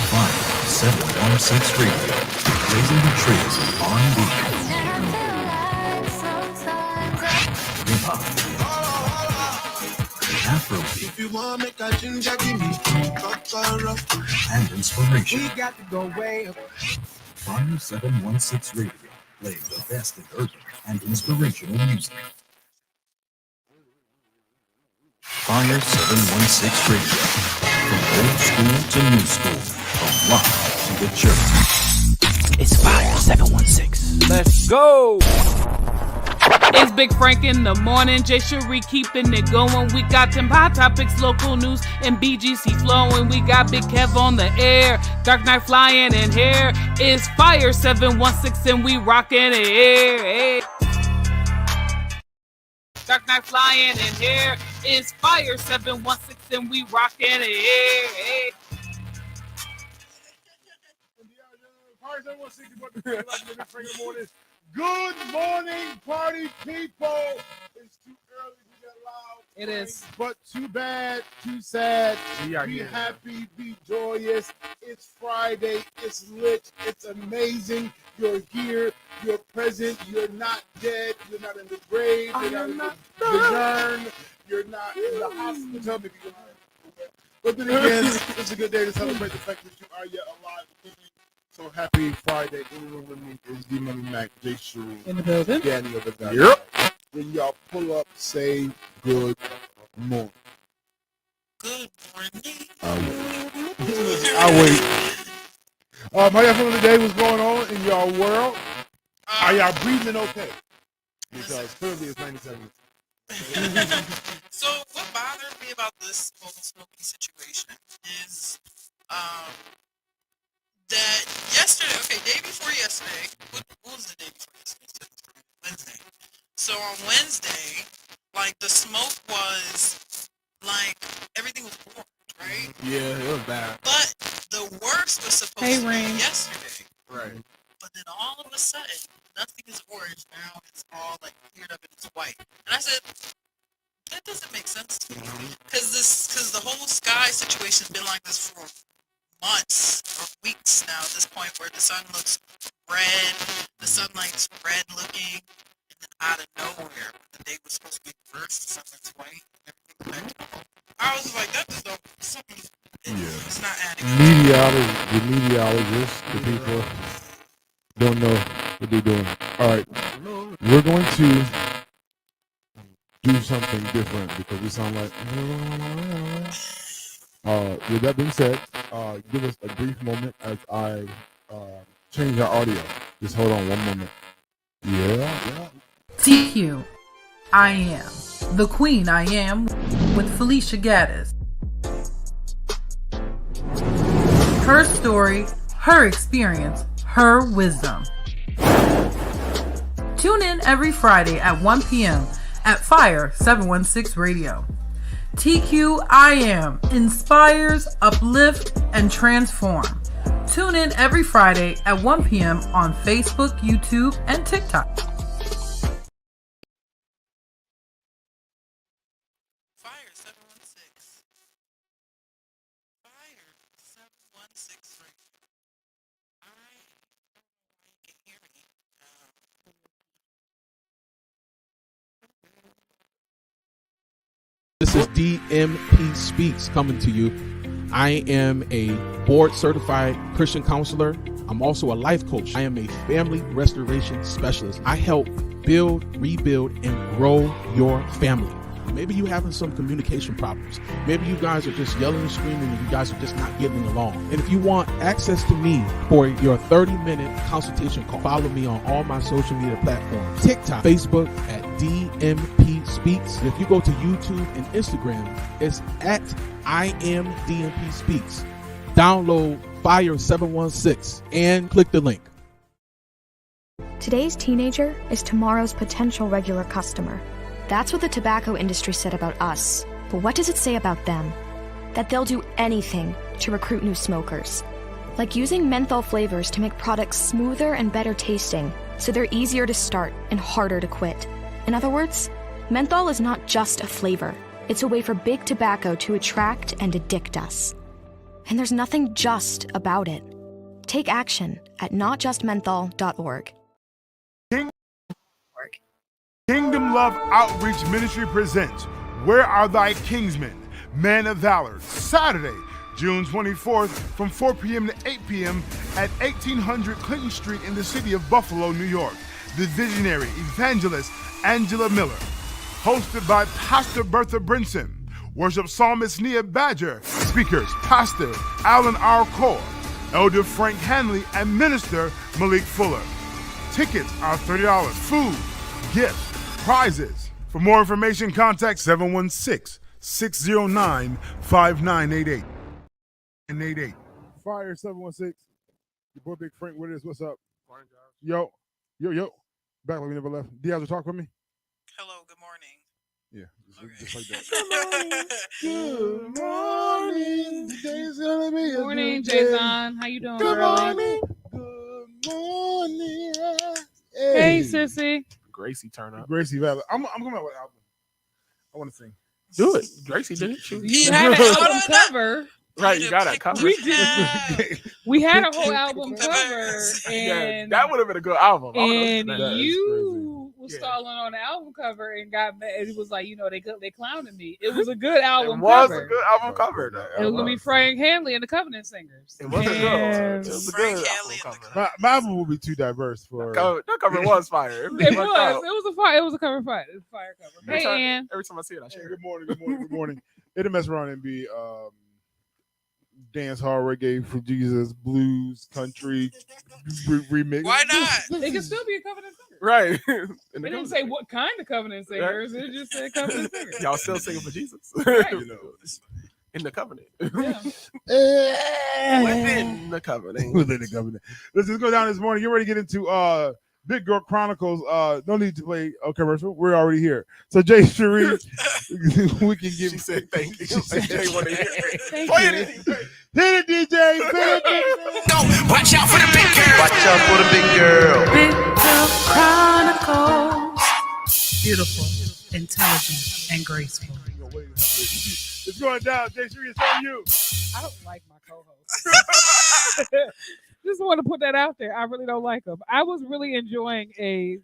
Fire 716 Radio, blazing the trails of R&B, hip hop, Afrobeat, If you want make a ginger, give me and inspiration. We got to go way up. Fire 716 Radio, playing the best in urban and inspirational music. Fire 716 Radio, from old school to new school, from rock to the church. It's Fire 716. Let's go! It's Big Frank in the morning, Jay Cherie keeping it going. We got them hot topics, local news, and BGC flowing. We got Big Kev on the air, Dark Knight flying in here. It's Fire 716 and we rocking it here. Hey. Dark Knight flying in here. It's Fire 716 and we rocking it here. Hey. Fire 716 morning. Good morning, party people. It's too early to get loud. It is. But too bad, too sad. We are be here. happy, be joyous. It's Friday. It's lit. It's amazing. You're here. You're present. You're not dead. You're not in the grave. You're not in the urn. You're not in the hospital. Tell me if you're not. But then again, it's a good day to celebrate the fact that you are yet alive. So happy Friday. In the room with me is D-Money Mac, Jay Cherie, In the building. Danny of the guy. Yep. When y'all pull up, say good morning. Good morning. I'll wait. How y'all feeling today? What's going on in y'all world? Are y'all breathing okay? Because clearly it's 97. So what bothered me about this whole smoking situation is that day before yesterday, what was the day before yesterday? Wednesday. So on Wednesday, like the smoke was like everything was orange, right? Yeah, it was bad. But the worst was supposed to be yesterday. Right. But then all of a sudden, nothing is orange now. It's all like cleared up and it's white. And I said, that doesn't make sense to me. Because the whole sky situation's been like this for months or weeks now at this point, where the sun looks red, the sunlight's red looking, and then out of nowhere, when the day was supposed to be reversed, the sunlight's white, and everything's back to normal. I was like, that just don't, it's not adding up. The meteorologists, the people don't know what they're doing. All right, we're going to do something different because we sound like. With that being said, give us a brief moment as I change our audio. Just hold on one moment. Yeah. TQ, I am the Queen. I am with Felicia Gaddis. Her story, her experience, her wisdom. Tune in every Friday at 1 p.m. at Fire 716 Radio. TQIM inspires, uplift, and transform. Tune in every Friday at 1 p.m. on Facebook, YouTube, and TikTok. Fire 716. Fire 716 right. I don't know why you can hear me. This is DMP Speaks coming to you. I am a board certified Christian counselor. I'm also a life coach. I am a family restoration specialist. I help build, rebuild, and grow your family. Maybe you're having some communication problems. Maybe you guys are just yelling and screaming and you guys are just not getting along. And if you want access to me for your 30-minute consultation call, follow me on all my social media platforms. TikTok, Facebook at DMP Speaks. And if you go to YouTube and Instagram, it's at I am DMP Speaks. Download Fire 716 and click the link. Today's teenager is tomorrow's potential regular customer. That's what the tobacco industry said about us. But what does it say about them? That they'll do anything to recruit new smokers. like using menthol flavors to make products smoother and better tasting, so they're easier to start and harder to quit. In other words, menthol is not just a flavor. It's a way for big tobacco to attract and addict us. And there's nothing just about it. Take action at notjustmenthol.org. Kingdom Love Outreach Ministry presents Where Are Thy Kingsmen? Men of Valor, Saturday, June 24th from 4 p.m. to 8 p.m. at 1800 Clinton Street in the city of Buffalo, New York. The visionary evangelist Angela Miller. Hosted by Pastor Bertha Brinson. Worship psalmist Nia Badger. Speakers, Pastor Alan R. Core, Elder Frank Hanley, and Minister Malik Fuller. Tickets are $30. Food, gifts, prizes. For more information, contact 716-609-5988. Fire 716. Your boy Big Frank with us. What's up? Yo. Back like we never left. Diaz will talk with me. Hello, good morning. Yeah, just like that. Good Good morning. Today's gonna be a Morning, good day. Jason. How you doing, Good girl? morning. Good morning. Hey, sissy. Gracie turn up. Gracie Valley. I'm coming out with an album. I want to sing. Do it. Gracie did it. You had an album cover. Right, you got that cover. We did. We had a whole album cover, and that would have been a good album. And That is you was stalling on the album cover and got mad. It was like, they clowning me. It was a good album cover. A good album cover. It was gonna be Frank Hanley and the Covenant Singers. It was a good. It was a Frank good Hanley album and cover. My album will be too diverse for. That cover was fire. It was a fire. It was a cover fire. It was a fire cover. Hey, Ann. Every time I see it, I share. Good morning. It'll mess around and be dance hall reggae for Jesus, blues, country remix. Why not? It can still be a Covenant Singer. Right. It didn't say what kind of Covenant Singers. It just said Covenant Singers. Y'all still singing for Jesus. Right. In the covenant. Yeah. Within the covenant. Within the covenant. Let's just go down this morning. Get ready to get into Big Girl Chronicles. No need to play a commercial. We're already here. So Jay Cherie, we can give. She said thank you. She said Jay want to hear it. Thank Play you. it. Hit it, DJ. Watch out for the big girl. Watch out for the big girl. Big Girl Chronicles. Beautiful, intelligent, and graceful. It's going down. Jay Cherie, it's on you. I don't like my co-host. Just want to put that out there. I really don't like him. I was really enjoying a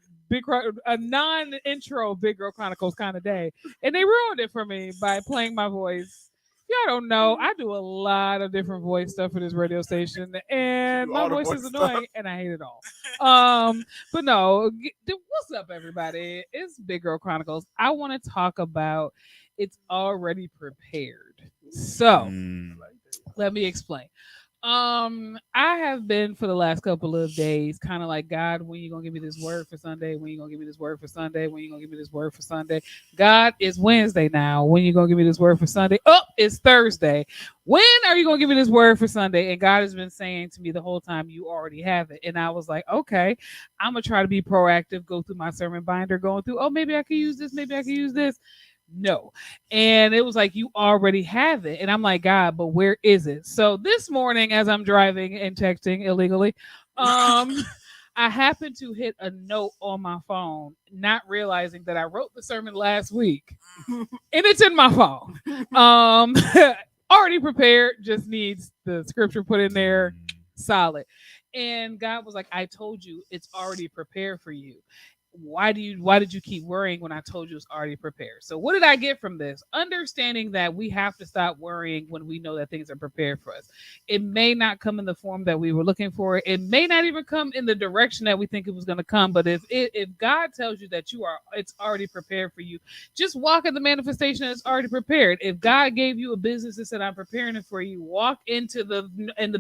non-intro Big Girl Chronicles kind of day, and they ruined it for me by playing my voice. Y'all don't know, I do a lot of different voice stuff for this radio station, and my voice is annoying, and I hate it all. But no, what's up, everybody? It's Big Girl Chronicles. I want to talk about It's Already Prepared. So, let me explain. I have been for the last couple of days kind of like, God, when you gonna give me this word for Sunday? When you gonna give me this word for Sunday? When you gonna give me this word for Sunday? God, it's Wednesday now. When you gonna give me this word for Sunday? Oh, it's Thursday. When are you gonna give me this word for Sunday? And God has been saying to me the whole time, you already have it. And I was like, okay, I'm gonna try to be proactive, go through my sermon binder, going through, oh, maybe I can use this, maybe I can use this. No. And it was like, you already have it. And I'm like, God, but where is it? So this morning, as I'm driving and texting illegally, I happened to hit a note on my phone, not realizing that I wrote the sermon last week. And it's in my phone. Already prepared, just needs the scripture put in there, solid. And God was like, I told you it's already prepared for you. Why did you keep worrying when I told you it's already prepared? So what did I get from this? Understanding that we have to stop worrying when we know that things are prepared for us. It may not come in the form that we were looking for. It may not even come in the direction that we think it was going to come. But if God tells you that it's already prepared for you, just walk in the manifestation that's already prepared. If God gave you a business and said, I'm preparing it for you, walk into the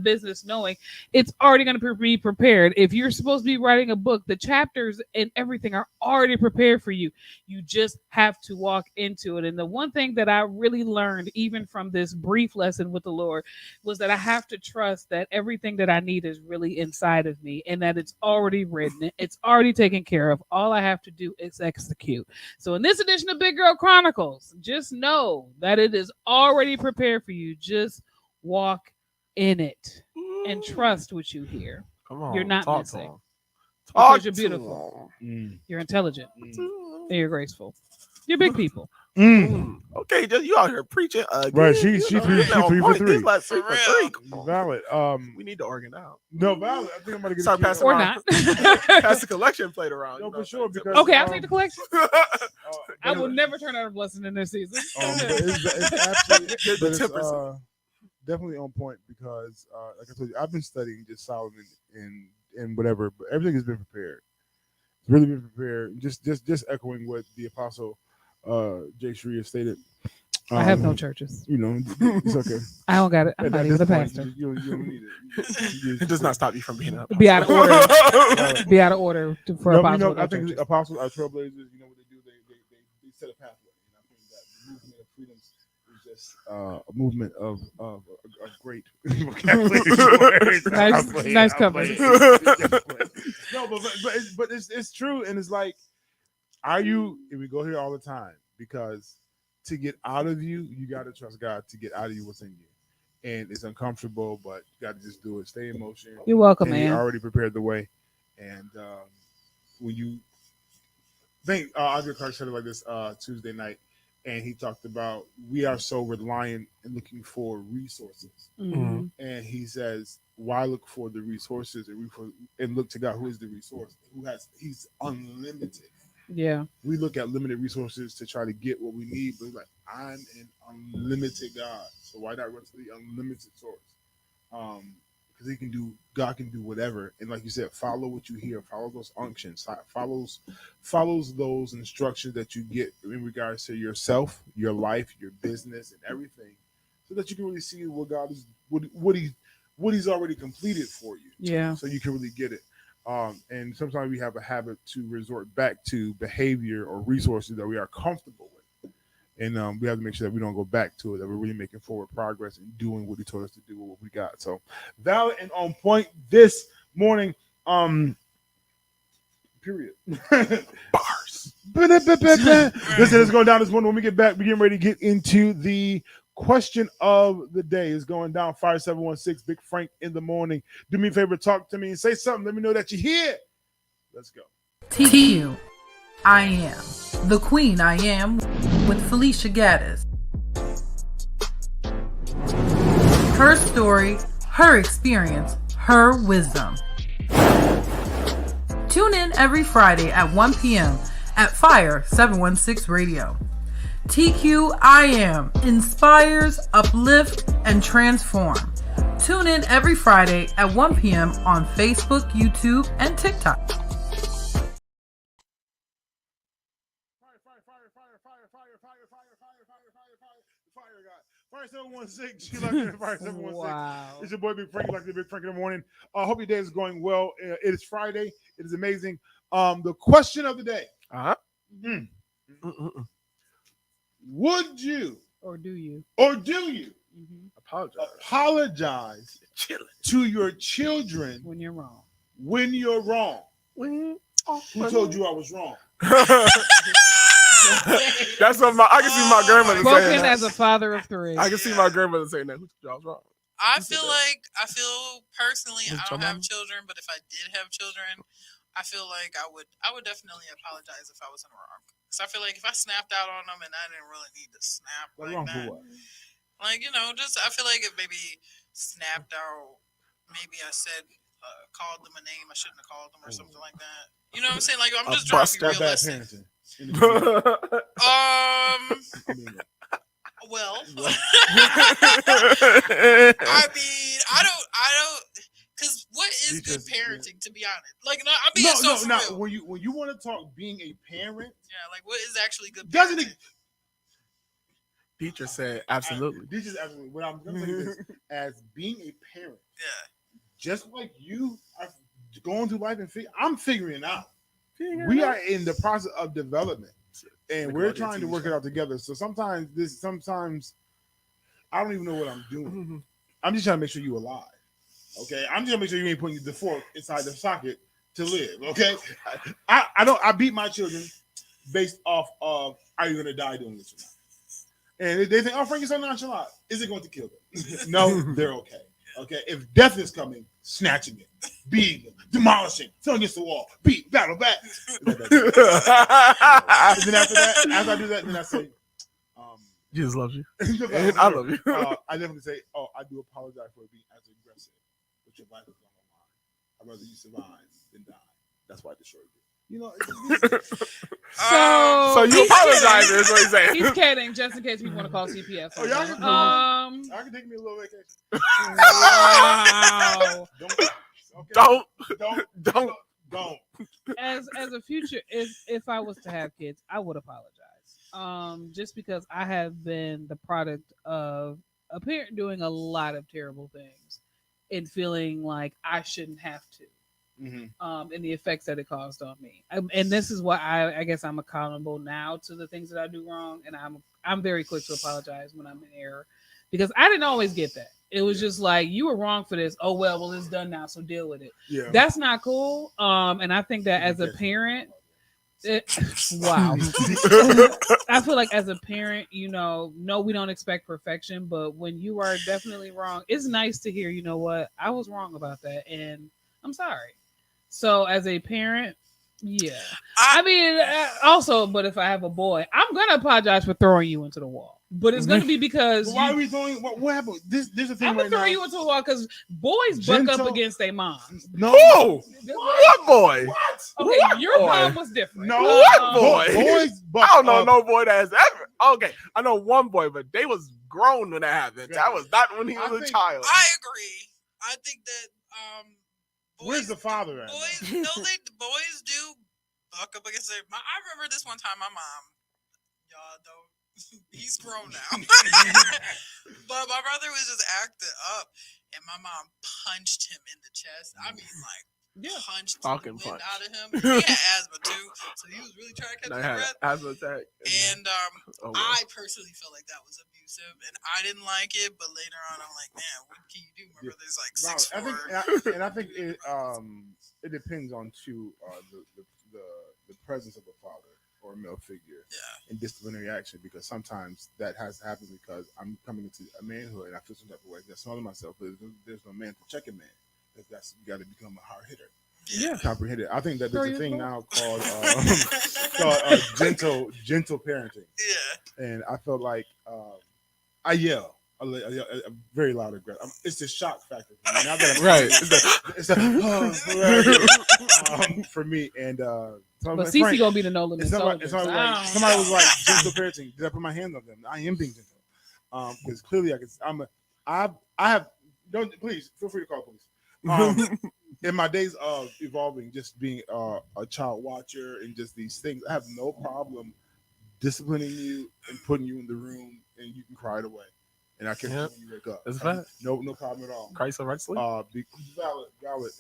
business knowing it's already going to be prepared. If you're supposed to be writing a book, the chapters and everything are already prepared for you. You just have to walk into it. And the one thing that I really learned, even from this brief lesson with the Lord, was that I have to trust that everything that I need is really inside of me and that it's already written. It's already taken care of. All I have to do is execute. So in this edition of Big Girl Chronicles, just know that it is already prepared for you. Just walk in it. and trust what you hear. Come on, You're not talk missing. to him. Because you're beautiful. You're intelligent. And you're graceful. You're big people. Okay, just you out here preaching again. Right, she know, 3 for 3. He's like 3 for 3. Come on. Valid. We need to organ out. No, valid. I think I'm gonna get Start a key. passing Or around. not. Pass the collection plate around. No, you know for sure. Because Okay, I'll take the collection. I but will never turn out a blessing in this season. it's absolutely but it's, 10%. definitely on point because, like I told you, I've been studying just Solomon and whatever, but everything has been prepared. It's really been prepared. Just echoing what the apostle Jay Shree has stated. I have no churches. You know, it's okay. I don't got it. I'm At not this even a point, pastor. You don't need it. It does not stop you from being up. Be out of order. Be out of order for No, apostle. you know, with no I think churches. apostles are trailblazers. You know what they do? They set a pathway. And I think that the movement of freedom is just a movement of great vocabulary. Nice cover. No, but it's true, and it's like, are you? And we go here all the time because to get out of you, you got to trust God to get out of you what's in you, and it's uncomfortable, but you got to just do it. Stay in motion. You're welcome, and man. He already prepared the way, and when you think Andre Clark said it like this Tuesday night, and he talked about we are so reliant and looking for resources, and he says, why look for the resources and look to God who is the resource, he's unlimited. Yeah, we look at limited resources to try to get what we need, but like, I'm an unlimited God, so why not run to the unlimited source? Because God can do whatever, and like you said, follow what you hear, follow those unctions, follows those instructions that you get in regards to yourself, your life, your business, and everything, so that you can really see what God is, what He's already completed for you. Yeah. So you can really get it. And sometimes we have a habit to resort back to behavior or resources that we are comfortable with. And we have to make sure that we don't go back to it, that we're really making forward progress and doing what He told us to do with what we got. So valid and on point this morning. Period. Bars. Listen, it's going down this morning. When we get back, we're getting ready to get into the question of the day. Is going down 5716 Big Frank in the morning. Do me a favor, talk to me and say something. Let me know that you're here. Let's go. TQ, I am the queen. I am with Felicia Gaddis. Her story, her experience, her wisdom. Tune in every Friday at 1 p.m. at Fire 716 Radio. TQ I Am inspires, uplift, and transform. Tune in every Friday at 1 p.m. on Facebook, YouTube, and TikTok. Fire 716. She like it. Fire 716. Wow. It's your boy Big Frank, like the Big Frank in the morning. I hope your day is going well. It is Friday. It is amazing. The question of the day. Would you or do you apologize to your children when you're wrong? Who told you I was wrong? That's what I can see my grandmother saying. Spoken as a father of three. I can see my grandmother saying that. Who told you I was wrong? I feel personally, I don't have children, but if I did have children, I feel like I would definitely apologize if I was in the wrong. Because I feel like if I snapped out on them and I didn't really need to snap like that. For what? Like, I feel like it maybe snapped out. Maybe I said, called them a name I shouldn't have called them or something like that. You know what I'm saying? Like, I'm just trying to be realistic. Well, I mean, I don't, because what is good parenting? To be honest, like, no, I'm being so real. When you want to talk being a parent, like, what is actually good parenting? Teacher said absolutely. Teacher's absolutely. What I'm going to say is, as being a parent, just like you are going through life and I'm figuring it out. We are in the process of development, and we're trying to work it out together. So sometimes I don't even know what I'm doing. I'm just trying to make sure you're alive. Okay, I'm just trying to make sure you ain't putting the fork inside the socket to live. Okay, I beat my children based off of, are you going to die doing this or not? And they think, oh, Frank is so nonchalant. Is it going to kill them? No, they're okay. Okay, if death is coming, snatching it, beating it, demolishing, throwing against the wall, beat, battle back. And then after that, as I do that, then I say, Jesus loves you. And I love you. I definitely say, I do apologize for being as aggressive, but your life is on the line. I'd rather you survive than die. That's why I destroyed you. You know. So you apologize is what he's saying. He's kidding, just in case we want to call CPS. Oh, y'all can take me a little vacation. Wow. Don't. As a future, if I was to have kids, I would apologize. Just because I have been the product of a parent doing a lot of terrible things and feeling like I shouldn't have to. And the effects that it caused on me, and this is why I guess I'm accountable now to the things that I do wrong, and I'm very quick to apologize when I'm in error, because I didn't always get that. It was just like, you were wrong for this. Oh well, it's done now, so deal with it. Yeah, that's not cool. And I think that as a parent, wow, I feel like as a parent, no, we don't expect perfection, but when you are definitely wrong, it's nice to hear, you know what, I was wrong about that, and I'm sorry. So as a parent, yeah. I mean, also, but if I have a boy, I'm going to apologize for throwing you into the wall. But it's going to be because... But why are we throwing... What happened? There's a thing I'm going to throw you into the wall because boys buck up against their moms. No. Whoa! What boy? What? Okay, what your boy? mom was different. No. What boy? Boys buck I don't know up. no boy that has ever... Okay, I know one boy, but they was grown when that happened. Yeah. That was not when he was a child. I agree. I think that Where's the father at? Boys do buck up against their. I remember this one time. My mom, y'all don't. He's grown now, but my brother was just acting up, and my mom punched him in the chest. I mean, like. Punched the wind out of him. He had asthma too, so he was really trying to catch his breath. Asthma attack. And I personally felt like that was abusive, and I didn't like it. But later on, I'm like, man, what can you do? My brother's like 6'4". I think it depends on the presence of a father or a male figure in disciplinary action, because sometimes that has happened because I'm coming into a manhood and I feel some type of way. I smell myself, but there's no man to check a man. That's, you got to become a hard hitter. Yeah, comprehend it. I think that there's a thing now called gentle parenting. Yeah, and I felt like I yell a very loud aggressive. It's the shock factor for me. Now that I'm right. For me, and so but Cece gonna be the no limit. Somebody was like gentle parenting. Did I put my hands on them? I am being gentle because clearly I have. Don't please feel free to call police. In my days of evolving, just being a child watcher and just these things, I have no problem disciplining you and putting you in the room, and you can cry it away, and I can when you wake up. That's fine. No problem at all. Cry so rightfully. Valid,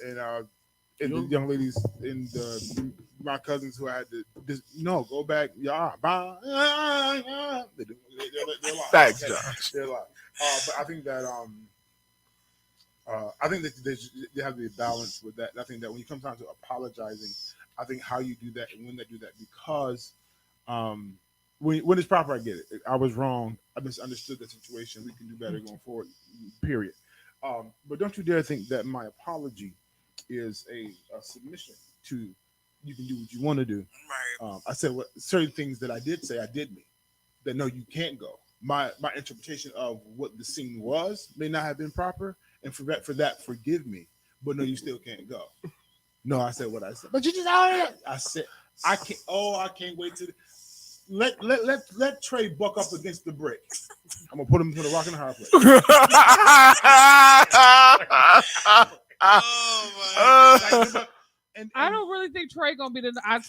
and the young ladies and my cousins who I had to go back, bye. They're alive. Thanks, Josh. They're alive. But I think that they have to be balanced with that. And I think that when you come down to apologizing, I think how you do that and when they do that, because when it's proper, I get it. I was wrong. I misunderstood the situation. We can do better going forward, period. But don't you dare think that my apology is a submission to you can do what you want to do. Right. I said certain things that I did say I did mean. That no, you can't go. My interpretation of what the scene was may not have been proper. And for that, forgive me. But no, you still can't go. No, I said what I said. But you just I said I can't. Oh, I can't wait to let Trey buck up against the brick. I'm gonna put him to the rock and the hard place. Oh my God. And I don't really think Trey gonna be the. I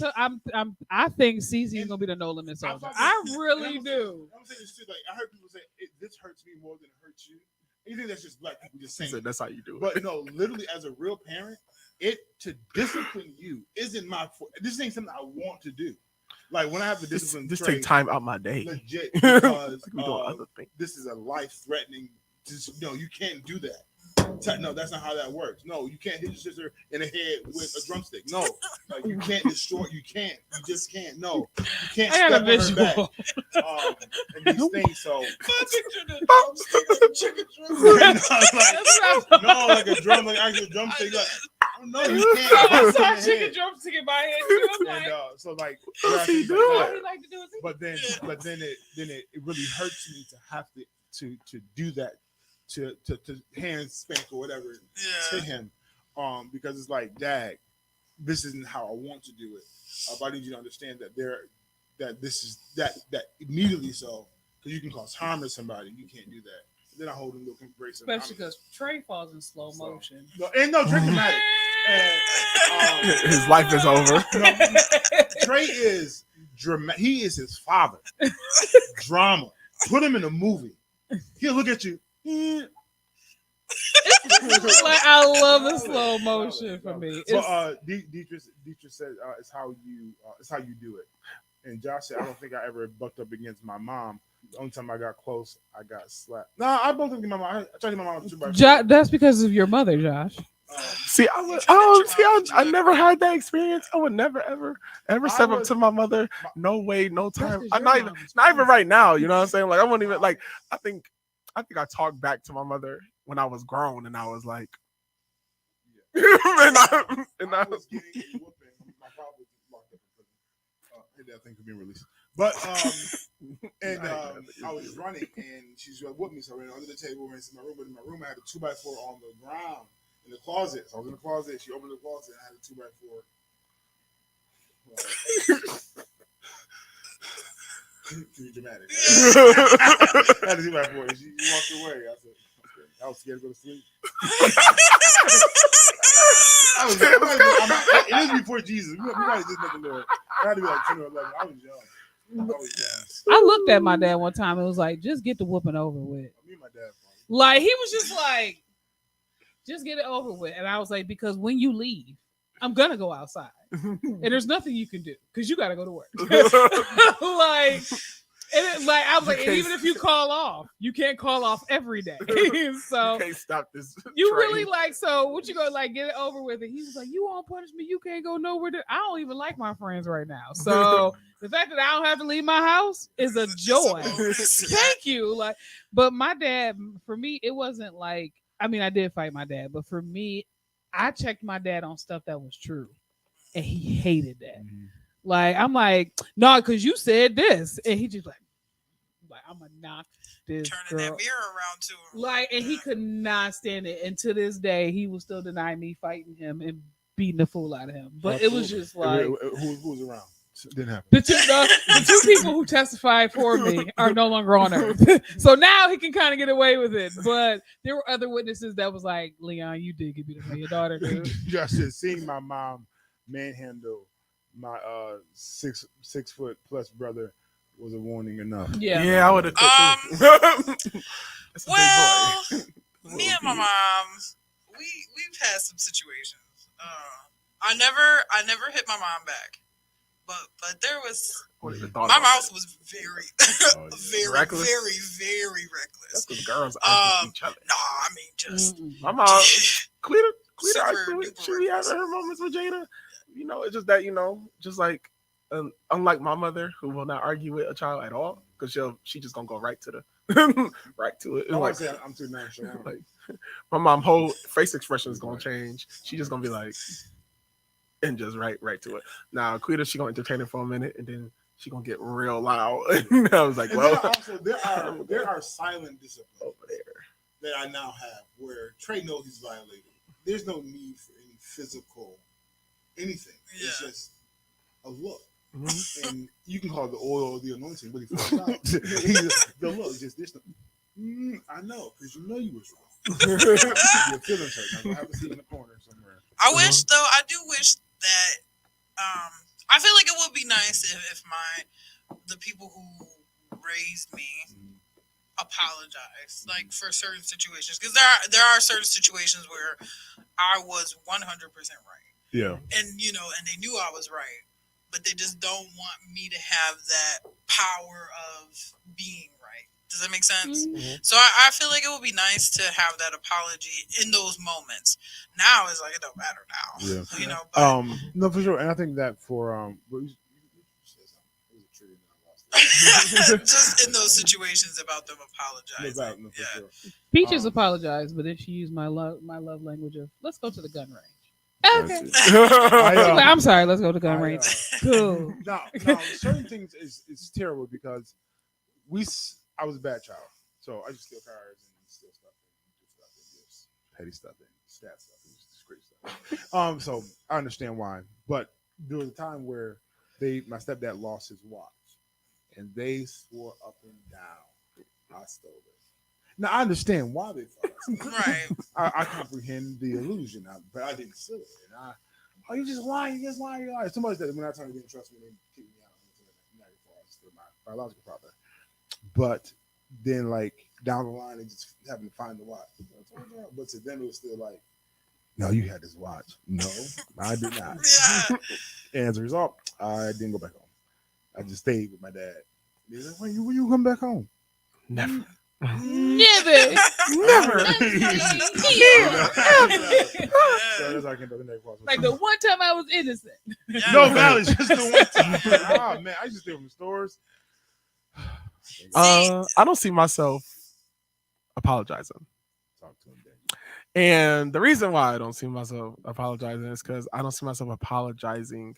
think Cece's gonna be the no limit soldier. I really do. I'm saying this too. Like I heard people say this hurts me more than it hurts you. You think that's just black people just saying? So that's how you do it. But no, literally, as a real parent, to discipline you isn't this ain't something I want to do. Like when I have to discipline, just take time out my day. Legit, because this is a life threatening. You can't do that. No, that's not how that works. No, you can't hit your sister in the head with a drumstick. No, like you can't destroy. You can't. You just can't. No, you can't I got step a on her visual. back. And these things. So I pictured a drumstick, a chicken drumstick. no, like a drum, like actual drumstick. Like, no, you can't. I saw a chicken drumstick in my head too. I'm like, And so like, What's he like doing? all that. he like to do is But then it really hurts me to have to do that to hand spank or whatever to him, because it's like, Dad, this isn't how I want to do it. But I need you to understand that this is that immediately, so because you can cause harm to somebody, you can't do that. Then I hold him, look, embrace him, especially because Trey falls in slow motion. No, Trey dramatic. And, His life is over. Trey is dramatic. He is his father. Drama. Put him in a movie. He'll look at you. Like, I love the slow motion for me. So Dietrich said it's how you do it. And Josh said, I don't think I ever bucked up against my mom. The only time I got close, I got slapped. No, I bucked up against my mom. I tried to get my mom 2x4. That's because of your mother, Josh. I never had that experience. I would never ever step up to my mother. No way, no time. I'm not even right now. You know what I'm saying? Like I wouldn't even like. I think I talked back to my mother when I was grown, and I was like, and I was getting a whooping. My father was locked up in prison. That thing could be released. But I was running, and she's with me. So I ran under the table, ran to my room. But in my room, I had a 2x4 on the ground. In the closet. So I was in the closet. She opened the closet and I had a 2x4. Too dramatic. Right? I had a 2x4. And she walked away. I said, okay. I was scared to go to sleep. It is before Jesus. We might have just met the Lord. I had to be like 10 or 11. I was young. I looked at my dad one time and was like, just get the whooping over with. Me and my dad. Like, he was just like, just get it over with. And I was like, because when you leave, I'm gonna go outside, and there's nothing you can do because you gotta go to work. I was like, and even if you call off, you can't call off every day. So you can't stop this. You train. really like, so what you gonna like get it over with? And he was like, you won't punish me. You can't go nowhere. I don't even like my friends right now. So the fact that I don't have to leave my house is a joy. Thank you. Like, but my dad, for me, it wasn't like. I mean, I did fight my dad, but for me, I checked my dad on stuff that was true, and he hated that. Mm-hmm. Like, I'm like, no, because you said this, and he just like I'm gonna knock this turning girl. that mirror around to him. Like, and he could not stand it, and to this day, he will still deny me fighting him and beating the fool out of him. But Absolutely. It was just like, who was around? Didn't happen. The two people who testified for me are no longer on earth. So now he can kind of get away with it. But there were other witnesses that was like, Leon, you did get beat up by your daughter, dude. Just seeing my mom manhandle my 6 foot plus brother was a warning enough. Yeah, I would have too. Well, me and my mom, we've had some situations. I never hit my mom back. But there was my mouth was very, very, reckless? very, very reckless. That's because girls argue with each other. No, I mean just my mom, Cleta, she having her moments with Jada. You know, it's just that just like unlike my mother, who will not argue with a child at all, because she just gonna go right to the right to it. Like, say I'm too nonchalant. Like my mom, whole face expression is gonna change. She just gonna be like. And just right to it. Now, Quita, she gonna entertain it for a minute, and then she gonna get real loud. And I was like, well, there are silent disciplines over there that I now have where Trey knows he's violated. There's no need for any physical anything. Yeah. It's just a look, and you can call it the oil or the anointing, but the look just this. I know because you know you was wrong. Your feelings hurt. I have a seat in the corner somewhere. I wish, though, I do wish that I feel like it would be nice if the people who raised me apologize, like for certain situations, because there are certain situations where I was 100% right. Yeah, and and they knew I was right, but they just don't want me to have that power of being right Does that make sense? Mm-hmm. So I feel like it would be nice to have that apology in those moments. Now it's like it don't matter now. Yeah. You know, but No, for sure. And I think that for just in those situations about them apologizing. for sure. Peaches apologized, but then she used my love language of let's go to the gun range. Okay. I'm sorry. Let's go to the gun range. Cool. Now, certain things is terrible because I was a bad child, so I just steal cars and steal stuff and do stuff and just petty stuff and stat stuff and just great stuff. So I understand why, but there was a time where my stepdad lost his watch, and they swore up and down I stole it. Now I understand why they thought I stole it. Right. I comprehend the illusion, but I didn't steal it. And you just lying, you lying. Somebody said when I told me they didn't trust me, they kicked me out into the Niagara Falls for my biological father. But then, like down the line, they just happened to find the watch. But to them, it was still like, no, you had this watch. No, I did not. Yeah. And as a result, I didn't go back home. I just stayed with my dad. He's like, when you come back home? Never. Never. Like the one time I was innocent. No, Valley, just the one time. Oh man, I used to steal from stores. I don't see myself apologizing. Talk to him, Dad. And the reason why I don't see myself apologizing is because I don't see myself apologizing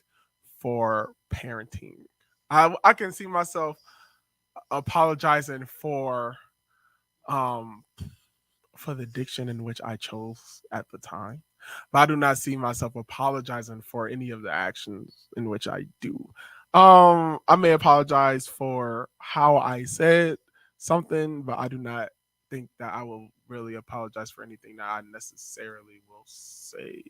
for parenting. I can see myself apologizing for the diction in which I chose at the time. But I do not see myself apologizing for any of the actions in which I do. I may apologize for how I said something, but I do not think that I will really apologize for anything that I necessarily will say.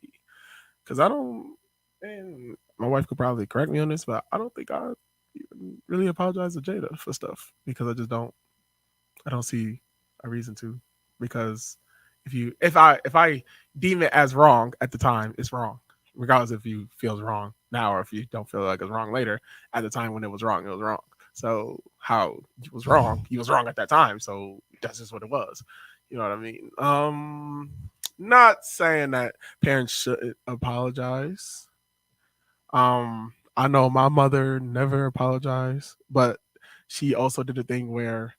Because I don't, and my wife could probably correct me on this, but I don't think I even really apologize to Jada for stuff because I don't see a reason to. Because if I deem it as wrong at the time, it's wrong. Regardless if you feel it's wrong now or if you don't feel like it's wrong later. At the time when it was wrong, it was wrong. So how it was wrong, he was wrong at that time. So that's just what it was. You know what I mean? Not saying that parents shouldn't apologize. I know my mother never apologized, but she also did a thing where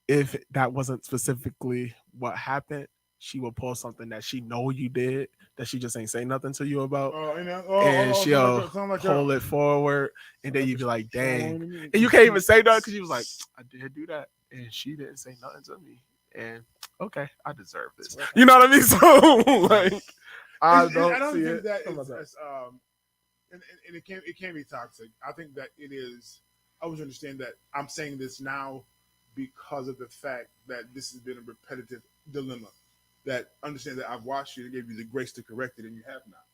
if that wasn't specifically what happened, she will pull something that she know you did that she just ain't say nothing to you about, and she'll pull it forward, and then you be like, "Dang!" And you can't even say that because she was like, "I did do that," and she didn't say nothing to me, and okay, I deserve this. You know what I mean? So like, I don't see think it. that is, and it can be toxic. I think that it is. I always understand that I'm saying this now because of the fact that this has been a repetitive dilemma. That understand that I've watched you and gave you the grace to correct it, and you have not.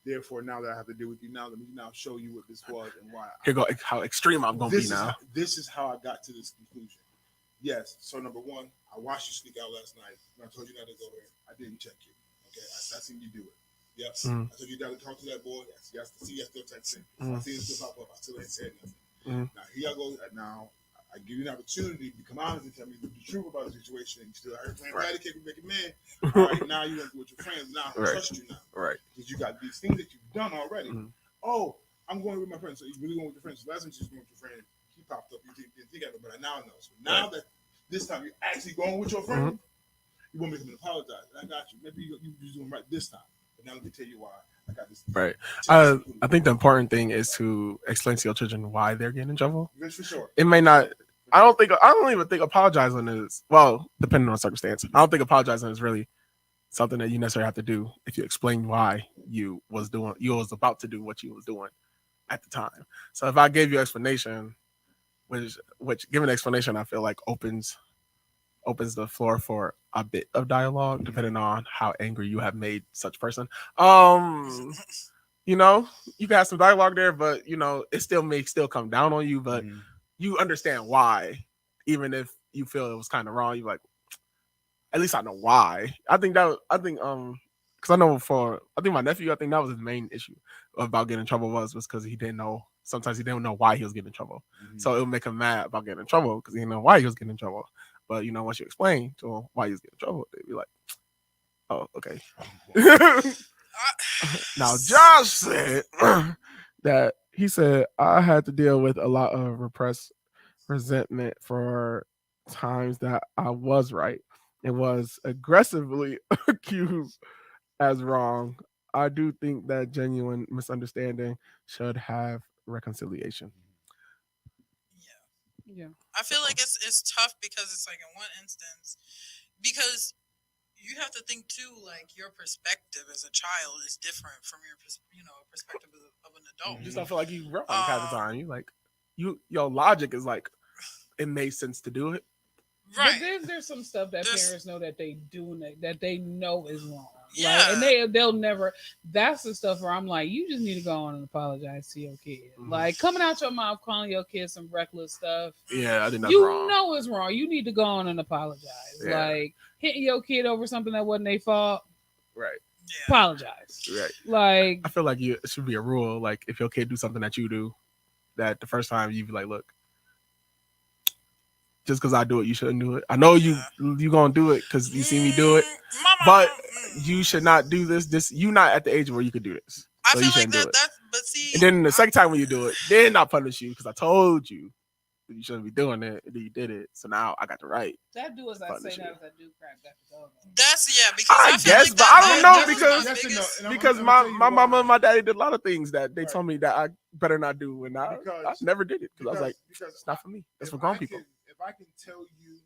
Therefore, now that I have to deal with you now, let me now show you what this was and why. Here go how extreme I'm gonna be now. This is how I got to this conclusion. Yes. So number one, I watched you sneak out last night. And I told you not to go there. I didn't check you. Okay, I seen you do it. Yes. I told you not to talk to that boy. Yes. I see you still texting. I see him still pop up. I still ain't said nothing. Now here I go. Now I give you an opportunity to come honest and tell me the truth about the situation. And you still out here playing patty cake and making man. All right, now you want to do with your friends. Now I trust you now. Right. Because you got these things that you've done already. Oh, I'm going with my friends. So you really going with your friends. So last time you was going with your friend, he popped up. You didn't think of it, but I now know. So now that this time you're actually going with your friend, you want me to apologize. And I got you. Maybe you're doing right this time. But now let me tell you why I got this. Right. I think the important thing is to explain to your children why they're getting in trouble. That's for sure. It may not. I don't even think apologizing is, well, depending on circumstance. I don't think apologizing is really something that you necessarily have to do if you explain why you was about to do what you was doing at the time. So if I gave you explanation, which given explanation, I feel like opens the floor for a bit of dialogue, depending on how angry you have made such person. You know, you can have some dialogue there, but you know, it may come down on you, but you understand why, even if you feel it was kind of wrong. You're like, at least I know why. I think because I think my nephew, I think that was his main issue about getting in trouble was because he didn't know. Sometimes he didn't know why he was getting in trouble. So it would make him mad about getting in trouble because he didn't know why he was getting in trouble. But once you explain to them why you was getting in trouble, they be like, "Oh, okay." Now Josh said that he said I had to deal with a lot of repressed resentment for times that I was right and was aggressively accused as wrong. I do think that genuine misunderstanding should have reconciliation. Yeah. I feel like it's tough because it's like in one instance, because you have to think too, like your perspective as a child is different from your perspective of an adult. You just don't feel like you wrong half the time. You like your logic is like it made sense to do it. Right. But then there's some stuff that parents know that they do that they know is wrong. Yeah. Like, and they'll never. That's the stuff where I'm like, you just need to go on and apologize to your kid. Like coming out your mouth, calling your kid some reckless stuff. Yeah, I think that's you wrong. know it's wrong. You need to go on and apologize. Yeah. Like hitting your kid over something that wasn't their fault. Right. Yeah. Apologize. Right. Like I feel like it should be a rule. Like if your kid do something that you do, that the first time you be like, look. Just because I do it, you shouldn't do it. I know you gonna do it because you see me do it, but you should not do this. You not at the age where you could do this, so you shouldn't do it. But see, and then the second time when you do it, then I'll punish you because I told you that you shouldn't be doing it, and then you did it. So now I got the right. that do as I say, not as I do. Crap, that's because I feel guess, like but I don't know because my mama and my daddy did a lot of things that they told me that I better not do, and I never did it because I was like, it's not for me. That's for grown people. If I can tell you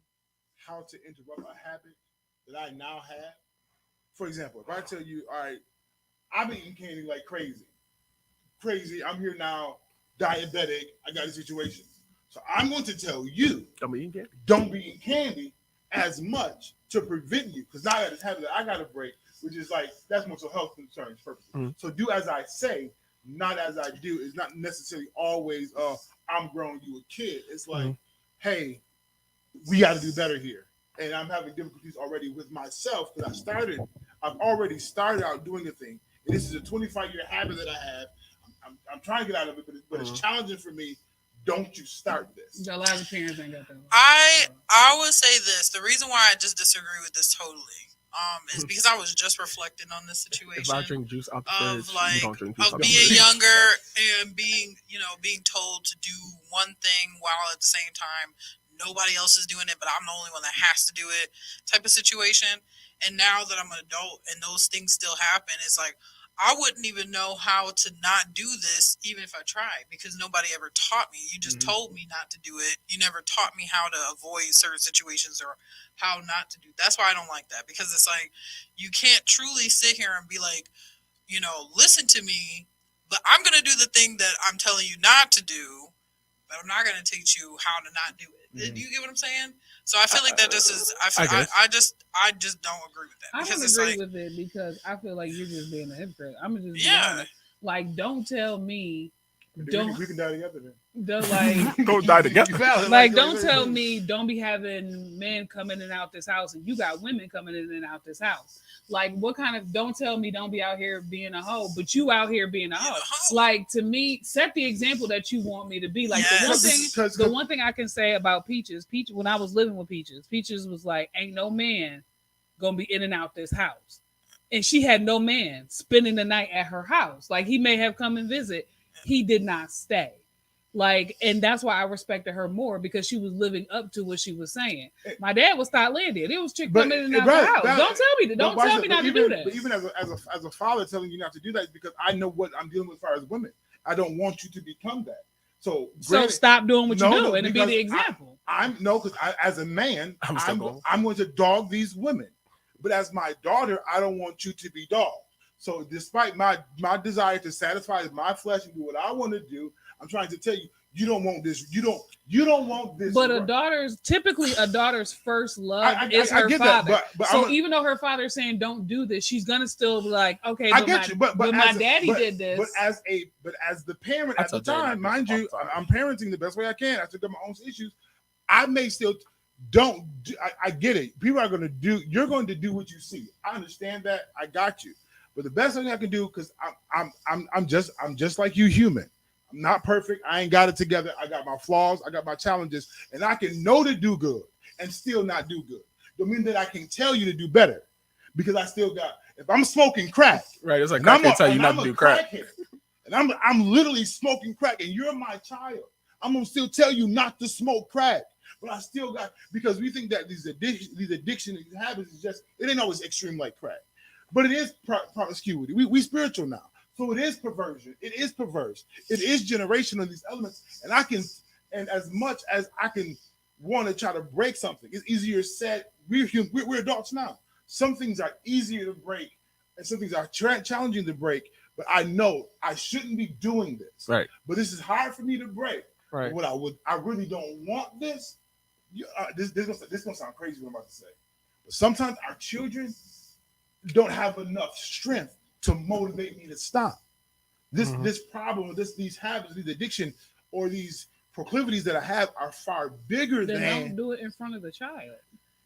how to interrupt a habit that I now have, for example, if I tell you, all right, I'm eating candy like crazy, I'm here now, diabetic, I got a situation. So I'm going to tell you, don't be eating candy as much to prevent you, because now I got this habit that I got to break, which is like, that's mental health concerns purposes. Mm-hmm. So do as I say, not as I do. It's not necessarily always, I'm growing you a kid. It's like, hey, we got to do better here. And I'm having difficulties already with myself because I've already started out doing a thing. And this is a 25-year habit that I have. I'm trying to get out of it, but it's challenging for me. Don't you start this. A lot of parents ain't got that. I would say this. The reason why I just disagree with this totally is because I was just reflecting on this situation. If I drink juice out the fridge, you don't drink juice of being younger and being told to do one thing while at the same time nobody else is doing it, but I'm the only one that has to do it type of situation. And now that I'm an adult and those things still happen, it's like, I wouldn't even know how to not do this even if I tried because nobody ever taught me. You just told me not to do it. You never taught me how to avoid certain situations or how not to do. That's why I don't like that because it's like you can't truly sit here and be like, listen to me, but I'm going to do the thing that I'm telling you not to do, but I'm not going to teach you how to not do it. Do you get what I'm saying? So I feel like that just is. I just don't agree with that. I don't agree with it because I feel like you're just being a hypocrite. I'm just be honest. Like, don't tell me. We can die together then. Don't die together. Like, don't tell me. Don't be having men come in and out this house, and you got women coming in and out this house. Like, what kind of? Don't tell me. Don't be out here being a hoe, but you out here being a hoe. Like, to me, set the example that you want me to be. Like, the one thing I can say about Peaches, when I was living with Peaches was like, ain't no man gonna be in and out this house, and she had no man spending the night at her house. Like, he may have come and visit, he did not stay. Like, and that's why I respected her more because she was living up to what she was saying. My dad was Thailandian. It was chick coming in and out the house. Don't tell me that. Don't tell me not to do that. But even as a father telling you not to do that because I know what I'm dealing with as far as women. I don't want you to become that. So stop doing what you're doing and be the example. Because as a man, I'm going to dog these women. But as my daughter, I don't want you to be dogged. So despite my desire to satisfy my flesh and do what I want to do, I'm trying to tell you, you don't want this. You don't want this. But a daughter's first love is her father. But even though her father's saying don't do this, she's gonna still be like, okay, I get you. But my daddy did this. But as the parent at the time, mind you, I'm parenting the best way I can. I took up my own issues. I may still don't. I get it. People are gonna do. You're going to do what you see. I understand that. I got you. But the best thing I can do, because I'm just like you, human. I'm not perfect. I ain't got it together. I got my flaws. I got my challenges, and I can know to do good and still not do good. Don't mean that I can tell you to do better, because I still got. If I'm smoking crack, right? It's like I can't tell you not to do crack. And I'm literally smoking crack, and you're my child. I'm gonna still tell you not to smoke crack, but I still got, because we think that these addiction, these habits is just, it ain't always extreme like crack, but it is promiscuity. We spiritual now, so it is perversion. It is perverse. It is generational, these elements, and as much as I can want to try to break something, it's easier said. We're adults now. Some things are easier to break, and some things are challenging to break. But I know I shouldn't be doing this. Right. But this is hard for me to break. Right. What I really don't want this. This gonna sound crazy what I'm about to say. But sometimes our children don't have enough strength to motivate me to stop. This problem, these habits, these addiction, or these proclivities that I have are far bigger than. Don't do it in front of the child.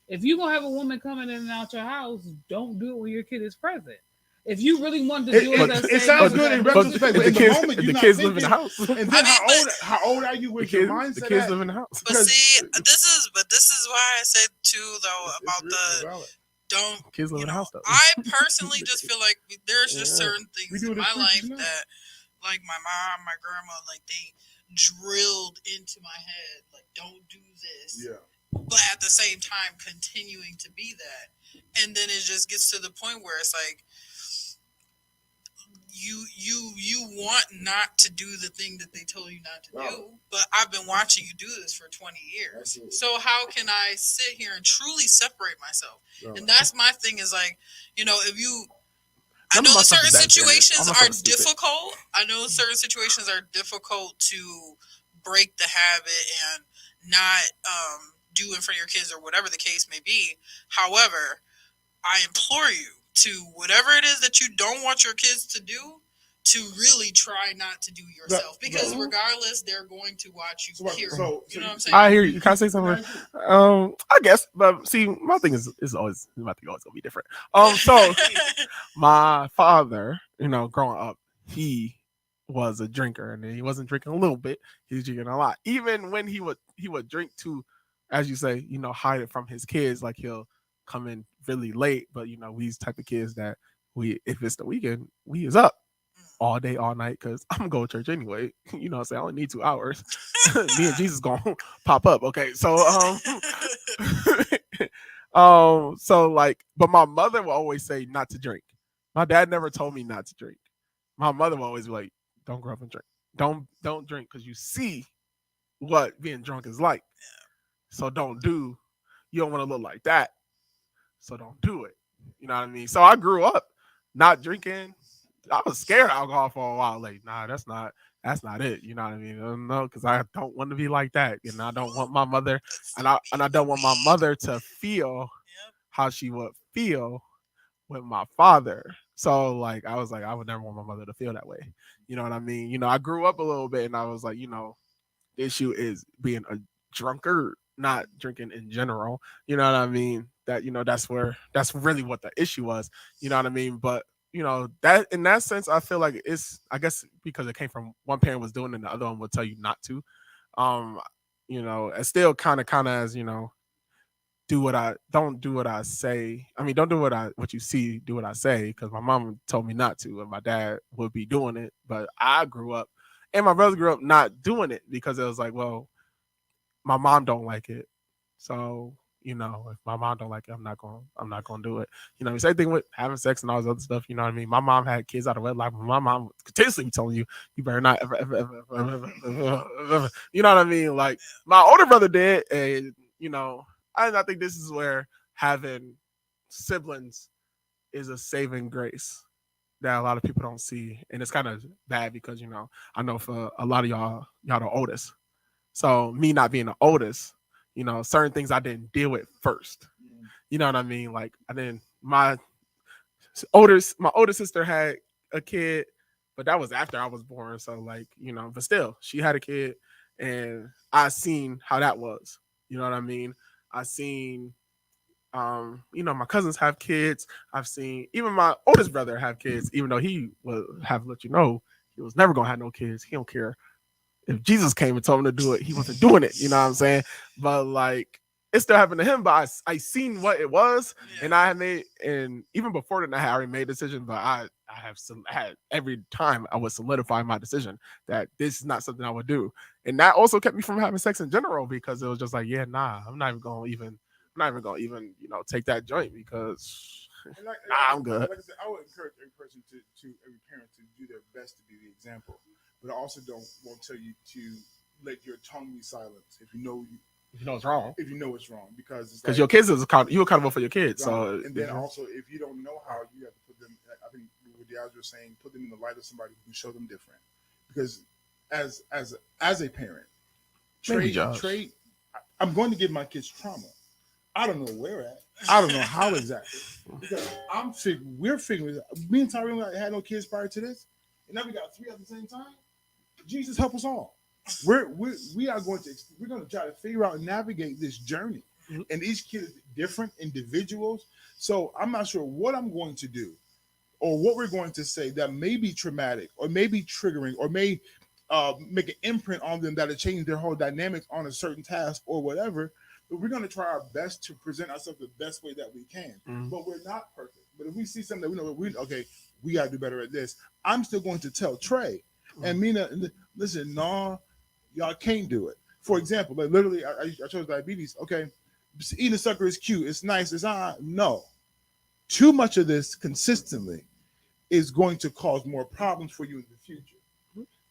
If you're gonna have a woman coming in and out your house, don't do it when your kid is present. If you really want to do it sounds good in retrospect, but in the moment, the kids live in the house. And then how old are you with your mindset? The kids live in the house. But see, this is why I said too, though, about the don't. Kids live in the house, though. I personally just feel like there's just certain things in my life that, like my mom, my grandma, like they drilled into my head, like don't do this. Yeah. But at the same time, continuing to be that, and then it just gets to the point where it's like. You want not to do the thing that they told you not to do, but I've been watching you do this for 20 years. So how can I sit here and truly separate myself? And that's my thing is like, if you, I know certain situations are difficult. I know certain situations are difficult to break the habit and not do in front of your kids or whatever the case may be. However, I implore you to whatever it is that you don't want your kids to do, to really try not to do yourself, because regardless, they're going to watch you. You know what I'm saying? I hear you. Can I say something? I guess, but see, my thing is always gonna be different. So my father, growing up, he was a drinker, and he wasn't drinking a little bit; he was drinking a lot. Even when he would drink to, as you say, hide it from his kids, like he'll come in really late, but we's type of kids that if it's the weekend, we is up all day, all night, because I'm going to church anyway. I only need 2 hours. Me and Jesus gonna pop up. Okay, so but my mother will always say not to drink. My dad never told me not to drink. My mother will always be like, don't grow up and drink. Don't drink, because you see what being drunk is like. So you don't want to look like that. So don't do it. You know what I mean? So I grew up not drinking. I was scared of alcohol for a while. Like, nah, that's not it. You know what I mean? No, because I don't want to be like that. And I don't want my mother, and I don't want my mother to feel how she would feel with my father. So like, I was like, I would never want my mother to feel that way. You know what I mean? I grew up a little bit, and I was like, the issue is being a drunkard, not drinking in general. You know what I mean? That that's really what the issue was. You know what I mean? But that in that sense, I feel like I guess because it came from one parent was doing it and the other one would tell you not to. It's still kind of as don't do what I say. I mean, don't do what you see, do what I say, because my mom told me not to, and my dad would be doing it. But I grew up, and my brother grew up not doing it, because it was like, well, my mom don't like it, so if my mom don't like it, I'm not gonna do it. Same thing with having sex and all this other stuff. You know what I mean? My mom had kids out of wedlock, but my mom would continuously be telling you better not ever, ever, ever, ever, ever, ever. You know what I mean? Like my older brother did, and I think this is where having siblings is a saving grace that a lot of people don't see, and it's kind of bad because I know for a lot of y'all the oldest. So me not being the oldest, certain things I didn't deal with first. You know what I mean? Like my older sister had a kid, but that was after I was born. So like, but still she had a kid, and I seen how that was. You know what I mean? I seen, my cousins have kids. I've seen even my oldest brother have kids, even though he will have let he was never gonna have no kids. He don't care if Jesus came and told him to do it, he wasn't doing it. You know what I'm saying? But like, it still happened to him. But I seen what it was, and I had made, and even before that, I had already made a decision. But I had every time I would solidify my decision that this is not something I would do, and that also kept me from having sex in general because it was just like, yeah, nah, I'm not even gonna even take that joint because I'm good. Like I said, I would encourage every person every parent to do their best to be the example, but I also won't tell you to let your tongue be silenced if you know it's wrong. If you know it's wrong, because your kids you're accountable for your kids. Right. So and then also, if you don't know how, you have to put them. I think what Diaz was saying, put them in the light of somebody who can show them different. Because as a parent, Trey, I'm going to give my kids trauma. I don't know where at. I don't know how exactly. Because we're figuring it out. Me and Tyrone had no kids prior to this, and now we got 3 at the same time. Jesus help us all. We're going to try to figure out and navigate this journey. Mm-hmm. And each kid is different individuals. So I'm not sure what I'm going to do or what we're going to say that may be traumatic or may be triggering or may make an imprint on them that'll change their whole dynamics on a certain task or whatever. But we're going to try our best to present ourselves the best way that we can. Mm-hmm. But we're not perfect. But if we see something that we know, we got to do better at this. I'm still going to tell Trey and Mina, listen, no, y'all can't do it. For example, like literally, I chose diabetes. Okay, eating a sucker is cute. It's nice. It's no. Too much of this consistently is going to cause more problems for you in the future.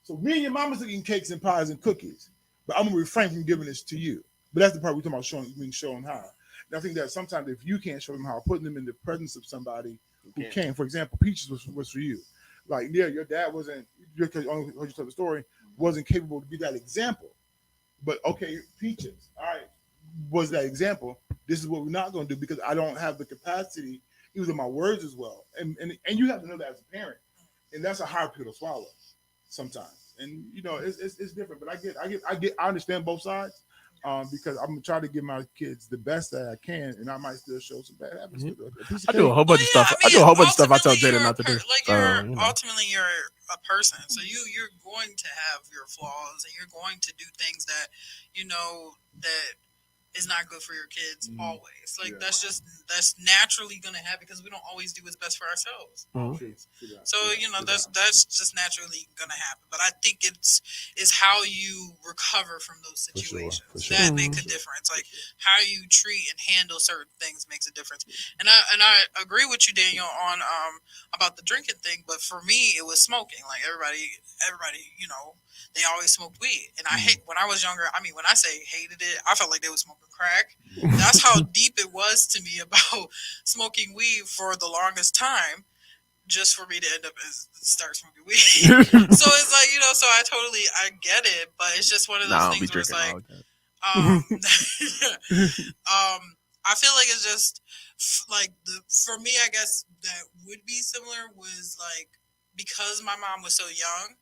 So me and your mama's eating cakes and pies and cookies, but I'm gonna refrain from giving this to you. But that's the part we're talking about showing how. And I think that sometimes if you can't show them how, putting them in the presence of somebody who can. For example, Peaches was for you. Like, yeah, your dad wasn't, because only heard you tell the story, wasn't capable to be that example. But okay, Peaches, all right, was that example. This is what we're not going to do because I don't have the capacity, even with my words as well. And you have to know that as a parent, and that's a hard pill to swallow sometimes. And it's different. But I understand both sides. Because I'm gonna try to give my kids the best that I can, and I might still show some bad habits. Mm-hmm. I do a whole bunch of stuff. I do a whole bunch of stuff I tell Jaden not to do. Ultimately, you're a person, so you're going to have your flaws, and you're going to do things that that is not good for your kids always. Like that's naturally going to happen because we don't always do what's best for ourselves. Mm-hmm. So that's just naturally going to happen. But I think it's how you recover from those situations that make a difference. Like how you treat and handle certain things makes a difference. And I agree with you, Daniel, on about the drinking thing. But for me, it was smoking. Like everybody, they always smoked weed, and I hate when I was younger. I mean, when I say hated it, I felt like they were smoking crack. That's how deep it was to me about smoking weed for the longest time, just for me to end up start smoking weed. So it's like so I get it, but it's just one of those things where it's like, I feel like it's just like for me, I guess that would be similar was like because my mom was so young.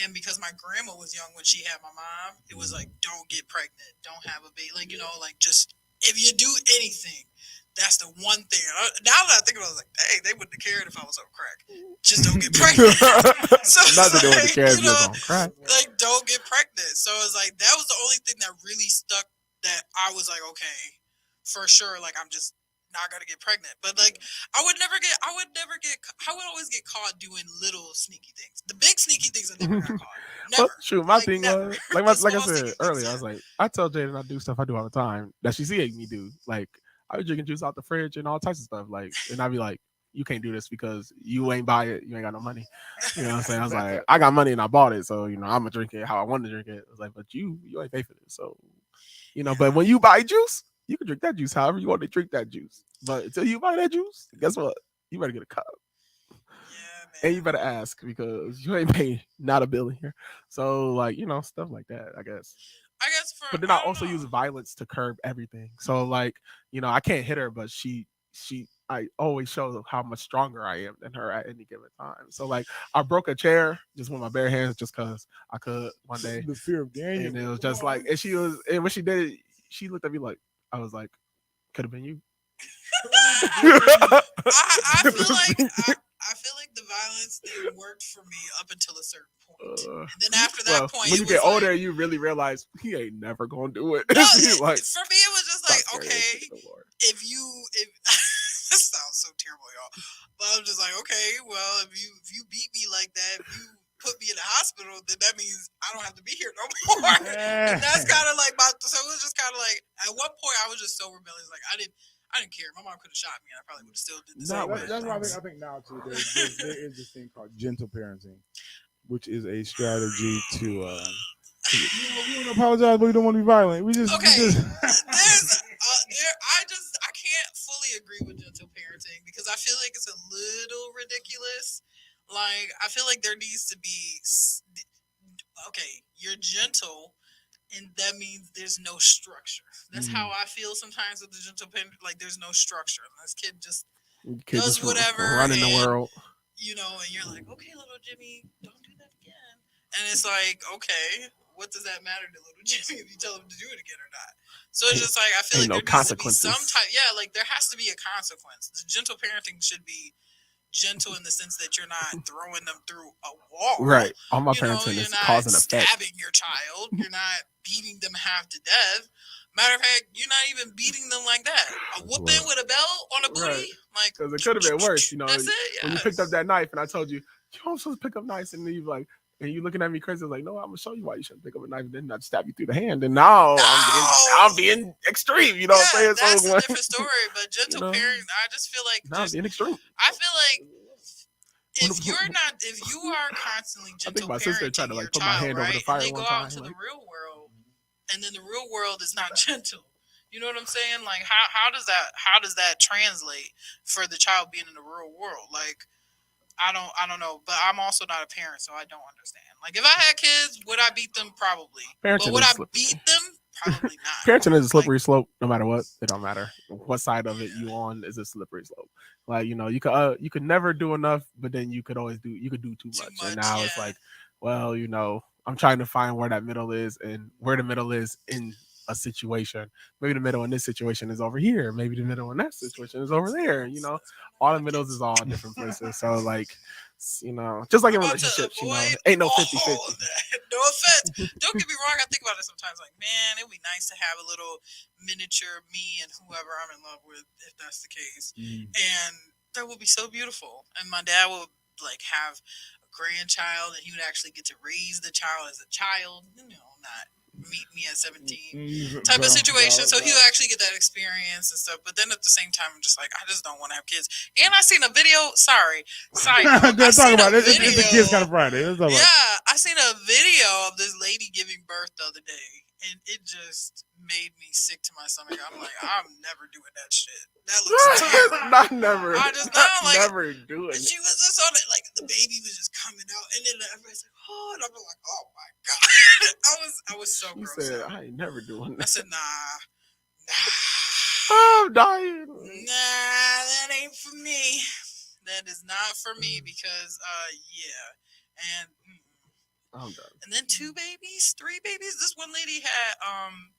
And because my grandma was young when she had my mom, it was like, don't get pregnant, don't have a baby. Like, like just if you do anything, that's the one thing. Now that I think about it, I was like, hey, they wouldn't have cared if I was on crack. Just don't get pregnant. So not that they wouldn't care if you was on crack. Like, don't get pregnant. So it's like, that was the only thing that really stuck that I was like, okay, for sure. Like, I'm just not gonna get pregnant, but like I would always get caught doing little sneaky things. The big sneaky things I never got caught. Never. Well, shoot, my thing was like I said earlier, I was like, I tell Jaden I do stuff I do all the time that she sees me do. Like I was drinking juice out the fridge and all types of stuff. Like, and I'd be like, you can't do this because you ain't buy it, you ain't got no money. You know what I'm saying? I was like, I got money and I bought it, so I'm gonna drink it how I want to drink it. I was like, but you ain't pay for this, so But when you buy juice, you can drink that juice however you want to drink that juice. But until you buy that juice, guess what? You better get a cup. Yeah, and you better ask because you ain't paying not a bill in here. So like, stuff like that, I guess. But then I also use violence to curb everything. So like, I can't hit her, but I always show how much stronger I am than her at any given time. So like I broke a chair just with my bare hands just because I could one day. The fear of Daniel. And it was just like, and when she did it, she looked at me like, I was like, could have been you. I feel like the violence thing worked for me up until a certain point. And then after that Well, point, when you get like, older, you really realize he ain't never gonna do it. No, Like, for me, it was just like, stop carrying okay, this shit no more. if this sounds so terrible, y'all, but I'm just like, okay, well, if you beat me like that, if you put me in the hospital, then that means I don't have to be here no more. And that's kind of like so it was just kind of like, at one point, I was just so rebellious, like I didn't care. My mom could have shot me, and I probably would have still did the same. That's why I think now too. There is this thing called gentle parenting, which is a strategy to. We don't apologize, but we don't want to be violent. I can't fully agree with gentle parenting because I feel like it's a little ridiculous. Like I feel like there needs to be. Okay, you're gentle. And that means there's no structure. That's how I feel sometimes with the gentle parent. Like there's no structure. This kid just does whatever, running the world. You know, and you're like, okay, little Jimmy, don't do that again. And it's like, okay, what does that matter to little Jimmy if you tell him to do it again or not? So it's just like I feel like there needs to be some type. Yeah, like there has to be a consequence. The gentle parenting should be gentle in the sense that you're not throwing them through a wall. Right. All my parents is causing effect. Stabbing your child. You're not beating them half to death. Matter of fact, you're not even beating them like that. A whooping with a belt on a booty? Like, because it could have been worse, you know. That's it, yes. When you picked up that knife and I told you, you're supposed to pick up knives, and then you like, and you looking at me crazy, I was like, no, I'm gonna show you why you shouldn't pick up a knife and then not stab you through the hand. And now I'm being extreme, you know what I'm saying? That's a different story, but gentle parenting, I just feel like being extreme. I feel like if you are constantly gentle my sister parenting tried to like your put child, my hand over the fire and they one go time, out into the real world, and then the real world is not gentle. You know what I'm saying? Like how does that translate for the child being in the real world? Like I don't know, but I'm also not a parent, so I don't understand. Like if I had kids, would I beat them? Probably. Parenting but would I beat them? Probably not. Parenting is a slippery slope, no matter what. It don't matter what side of it you on is a slippery slope. Like you know, you could never do enough, but then you could do too much. And now it's like, well, you know, I'm trying to find where that middle is, and where the middle is in a situation. Maybe the middle in this situation is over here. Maybe the middle in that situation is over there. You know, all the middles is all different places. So like, you know, just like in relationships, you know, ain't no 50-50. No offense. Don't get me wrong. I think about it sometimes. Like, man, it would be nice to have a little miniature me and whoever I'm in love with, if that's the case. And that would be so beautiful. And my dad would like have a grandchild, and he would actually get to raise the child as a child. You know, not meet me at 17 type of situation. So he'll actually get that experience and stuff. But then at the same time, I'm just like, I just don't want to have kids. And I seen a video. Sorry. Let's talk about it. It's the Kids Kind of Friday. I seen a video of this lady giving birth the other day, and it just made me sick to my stomach. I'm like, I'm never doing that shit. That looks terrible. Not never. I just not like never doing it. And she was just on it, like the baby was just coming out, and then everybody's like, oh, and I'm like, oh my god, I was so gross. Said, I ain't never doing that. I said, nah. I'm dying. Nah, that ain't for me. That is not for me because, and. I'm done. And then 2 babies, 3 babies. This one lady had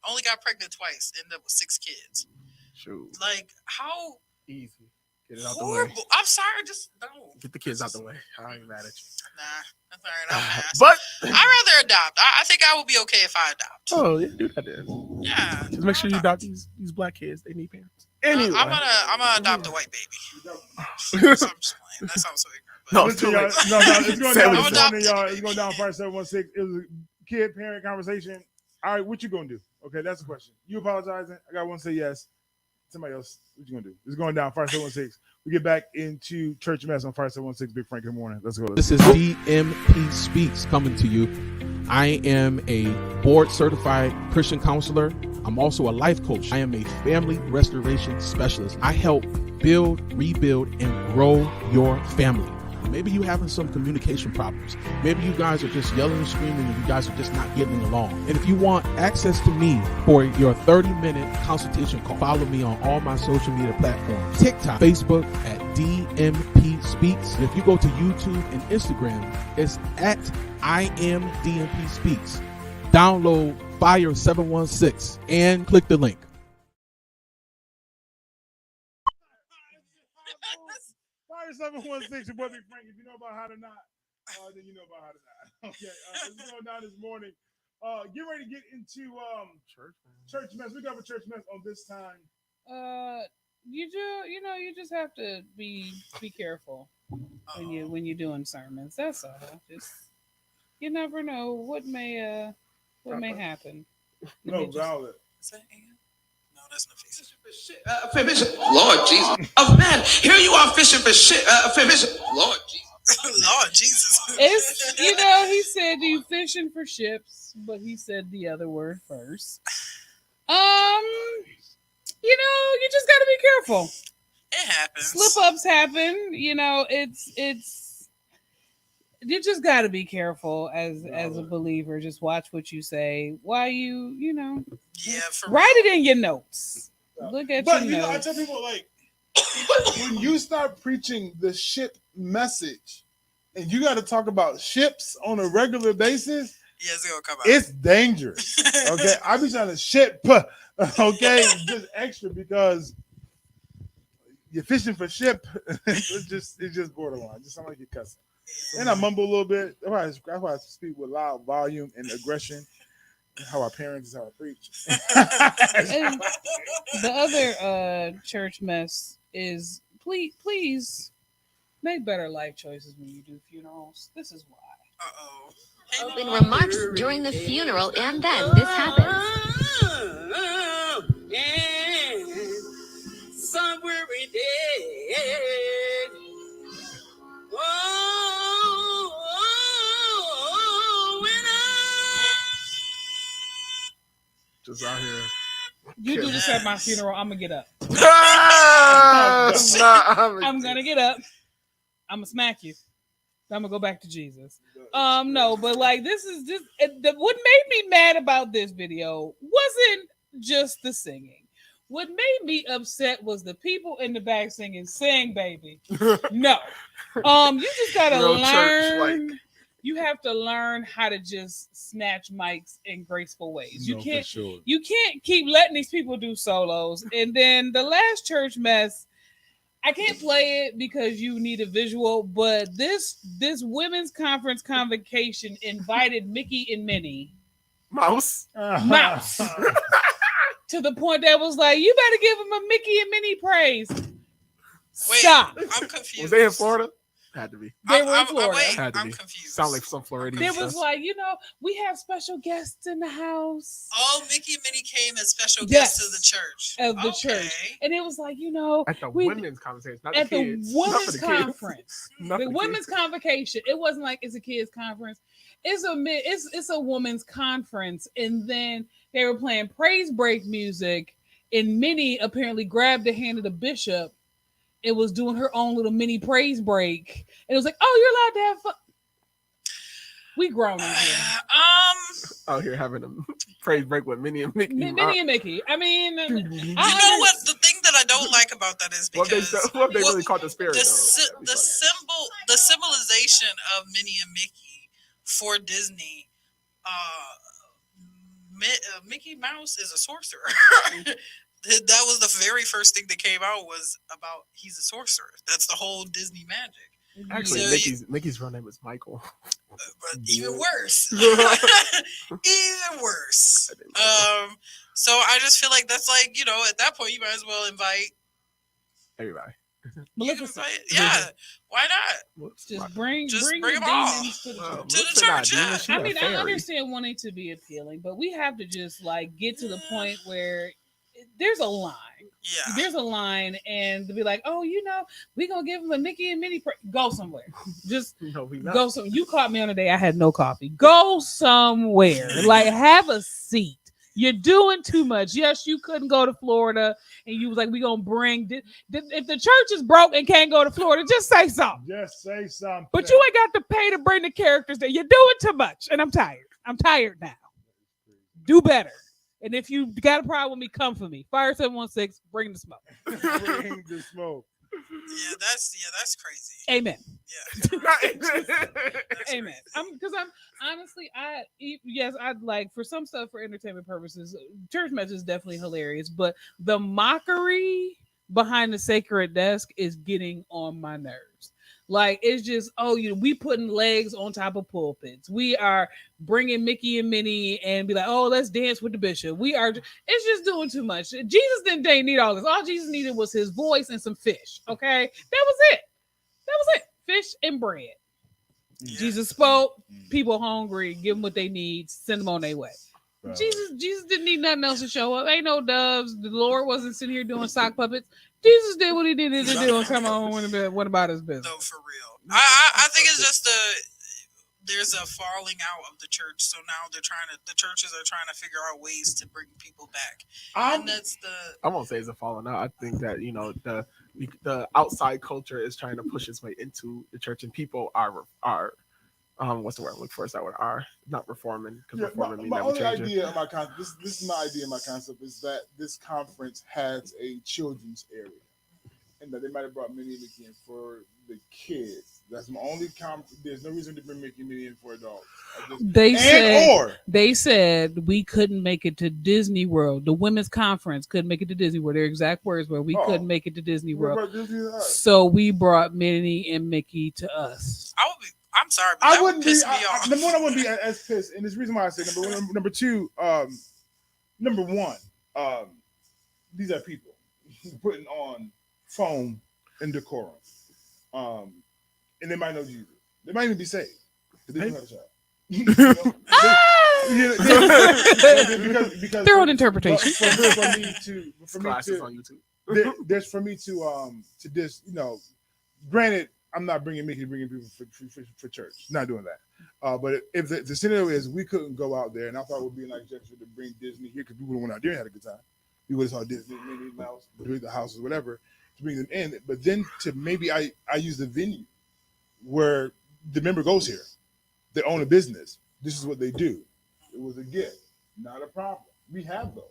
only got pregnant twice, ended up with 6 kids. Shoot. Like how easy. Get it out horrible. the way. I'm sorry, just don't. Get the kids out the way. I ain't mad at you. Nah, that's all right. I'm ass. But I'd rather adopt. I think I would be okay if I adopt. Oh, yeah, do that then. Yeah. Just make sure you adopt these black kids. They need parents. Anyway. I'm gonna adopt a white baby. I'm just playing. That sounds so ignorant. No, it's going down this morning, y'all. It's going down Fire 716. It was a kid-parent conversation. All right, what you gonna do? Okay, that's the question. You apologizing? I got one say yes. Somebody else, what you gonna do? It's going down Fire 716. We get back into Church Mess on Fire 716. Big Frank, good morning. Let's go. This is DMP Speaks coming to you. I am a board-certified Christian counselor. I'm also a life coach. I am a family restoration specialist. I help build, rebuild, and grow your family. Maybe you're having some communication problems. Maybe you guys are just yelling and screaming and you guys are just not getting along. And if you want access to me for your 30-minute consultation call, follow me on all my social media platforms. TikTok, Facebook at DMP Speaks. And if you go to YouTube and Instagram, it's at I am DMP Speaks. Download Fire 716 and click the link. Fire 716, your boy Big Frank. If you know about how to not, then you know about how to not. Okay, what's going down this morning? Get ready to get into church mess. We got a church mess on this time. You just have to be careful when you're doing sermons. That's all. Just you never know what may happen. No, valid. Is that Ann? No, that's not fishing. Lord Jesus. Oh man, here you are fishing for shit. Fishing. Lord Jesus. Lord Jesus. It's he said you fishing for ships, but he said the other word first. You just gotta be careful. It happens. Slip-ups happen. It's you just gotta be careful as a believer. Just watch what you say. Why write it in your notes. Look at your notes. I tell people when you start preaching the ship message, and you got to talk about ships on a regular basis, it's gonna come out. It's dangerous. Okay, I be trying to ship. Okay, just extra because you're fishing for ship. It's just borderline. Just sound like you're cussing. And I mumble a little bit. That's why I speak with loud volume and aggression. How our parents is how I preach. And the other church mess is please make better life choices when you do funerals. This is why. Uh-oh. Opening remarks during the funeral, and then this happens. Somewhere we did. Just out here. You do this at my funeral, I'm gonna get up. I'm gonna get up. I'm gonna smack you. I'm gonna go back to Jesus. No, but this is just what made me mad about this video wasn't just the singing. What made me upset was the people in the back singing "Sing, Baby." No, you just gotta learn. You have to learn how to just snatch mics in graceful ways. You can't. You can't keep letting these people do solos. And then the last church mess. I can't play it because you need a visual, but this women's conference convocation invited Mickey and Minnie Mouse to the point that was like, you better give them a Mickey and Minnie praise. Wait, Stop. I'm confused. Was they in Florida? Had to be. They were in Florida. I'm confused. Sound like some Floridian. It was like, we have special guests in the house. Oh, Mickey and Minnie came as special guests to the church. Of the church. And it was like, at the women's conversation, not at the kids. The women's conference. The women's convocation. It wasn't like it's a kids conference. It's a women's conference. And then they were playing praise break music. And Minnie apparently grabbed the hand of the bishop. It was doing her own little mini praise break. And it was like, oh, you're allowed to have fun. We grown in here. Out here having a praise break with Minnie and Mickey. Minnie and Mickey. I mean, you know what? The thing that I don't like about that is because what they really caught the spirit. The symbolization of Minnie and Mickey for Disney. Mickey Mouse is a sorcerer. That was the very first thing that came out was about he's a sorcerer. That's the whole Disney magic. Actually, Mickey's real name is Michael. But even worse. Even worse. So I just feel like that's like, at that point you might as well invite everybody. Yeah, why not? Just bring the them all demons to the church. Yeah. I mean, I understand wanting to be appealing, but we have to just get to the point where there's a line. Yeah. There's a line, and to be like, oh, we're gonna give them a Mickey and Minnie. Go somewhere. Just go some. You caught me on a day I had no coffee. Go somewhere. Have a seat. You're doing too much. Yes, you couldn't go to Florida, and you was like, we gonna bring. If the church is broke and can't go to Florida, just say something. Just say something. But you ain't got to pay to bring the characters there. You're doing too much, and I'm tired. I'm tired now. Do better. And if you got a problem with me, come for me. Fire 716, bring the smoke. Bring the smoke. Yeah, that's crazy. Amen. Yeah. Amen. Because I'm honestly, I'd like for some stuff for entertainment purposes. Church message is definitely hilarious, but the mockery behind the sacred desk is getting on my nerves. Like it's just, we putting legs on top of pulpits. We are bringing Mickey and Minnie and be like, oh, let's dance with the bishop. It's just doing too much. Jesus didn't need all this. All Jesus needed was his voice and some fish. Okay, that was it. Fish and bread. Yeah. Jesus spoke. People hungry. Give them what they need. Send them on their way. Right. Jesus didn't need nothing else to show up. Ain't no doves. The Lord wasn't sitting here doing sock puppets. Jesus did what he needed to do and come on what about his business. No, for real. I think it's just there's a falling out of the church. So now the churches are trying to figure out ways to bring people back. And that's I won't say it's a falling out. I think that, the outside culture is trying to push its way into the church, and people are what's the word I'm looking for? Is that word? Are not reforming, because reforming means never changing. Idea of my concept. This is my idea of my concept is that this conference has a children's area, and that they might have brought Minnie and Mickey in for the kids. That's my only conference. There's no reason to bring Mickey and Minnie in for adults. They said we couldn't make it to Disney World. The women's conference couldn't make it to Disney World. Their exact words were, we couldn't make it to Disney World. So we brought Minnie and Mickey to us. I'm sorry, but that would piss me off. Number one, I wouldn't be as pissed, and there's a reason why I say number one. Number two, number one, these are people putting on foam and decorum, and they might know Jesus. They might even be saved. They don't have a child. Their own interpretation. For me to on YouTube. There's for me to this, granted, I'm not bringing Mickey, bringing people for church. Not doing that. But if the scenario is we couldn't go out there, and I thought it would be a nice gesture to bring Disney here because people went out there and had a good time. We would have saw Disney, Minnie Mouse, the houses, whatever, to bring them in. But then to maybe I use the venue where the member goes here. They own a business. This is what they do. It was a gift, not a problem. We have those.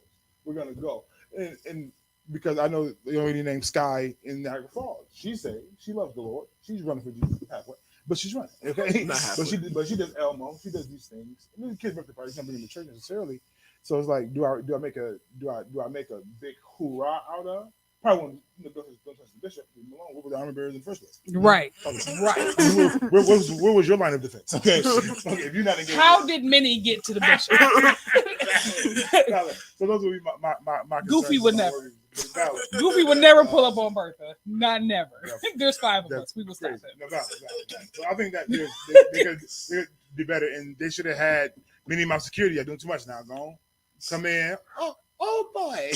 We're gonna go, and because I know the young lady named Sky in Niagara Falls. She say she loves the Lord. She's running for Jesus halfway, but she's running. Okay, but she does Elmo. She does these things. And the kids' birthday parties, not bringing them to church necessarily. So it's like, do I make a big hoorah out of? Probably won't don't touch the bishop. What were the armor bearers in the first place? Right. Right. Where was your line of defense? Okay. If you're not engaged. How did Minnie get to the bishop? So those would be my Goofy would never. Goofy would never pull up on Bertha. Not never. There's 5 of us. We will stop that. So I think that they could do better, and they should have had Minnie Mouse security. Are doing too much now. Go come in. Oh boy,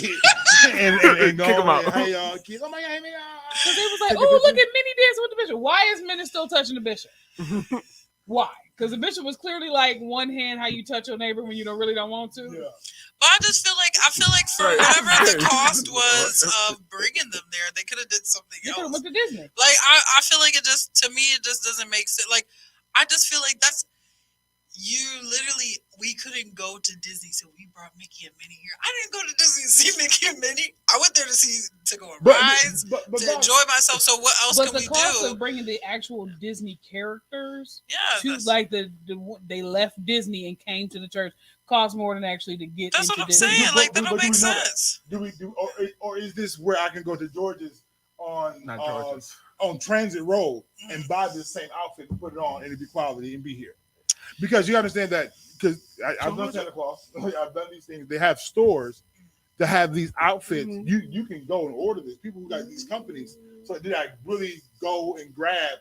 and kick them out. Hey y'all, kids. Oh my god, hey so they was like, oh look at Minnie dancing with the bishop. Why is Minnie still touching the bishop? Why? Because the bishop was clearly like one hand how you touch your neighbor when you really don't want to. Yeah. But I feel like for whatever the cost was of bringing them there, they could have did something else. They could have went to Disney. Like I feel like it just doesn't make sense. Like I just feel like we couldn't go to Disney, so we brought Mickey and Minnie here. I didn't go to Disney to see Mickey and Minnie. I went there to go on rides, to enjoy myself. So what else can we do? But the cost of bringing the actual Disney characters, to like they left Disney and came to the church, cost more than actually to get. That's into what I'm Disney. saying. Like that don't make sense. Do we do, or is this where I can go to George's on Transit Road and buy this same outfit and put it on and it'd be quality and be here? Because you understand that, because I've done Santa Claus, I've done these things. They have stores that have these outfits. Mm-hmm. You can go and order this. People who got these companies. So did I really go and grab?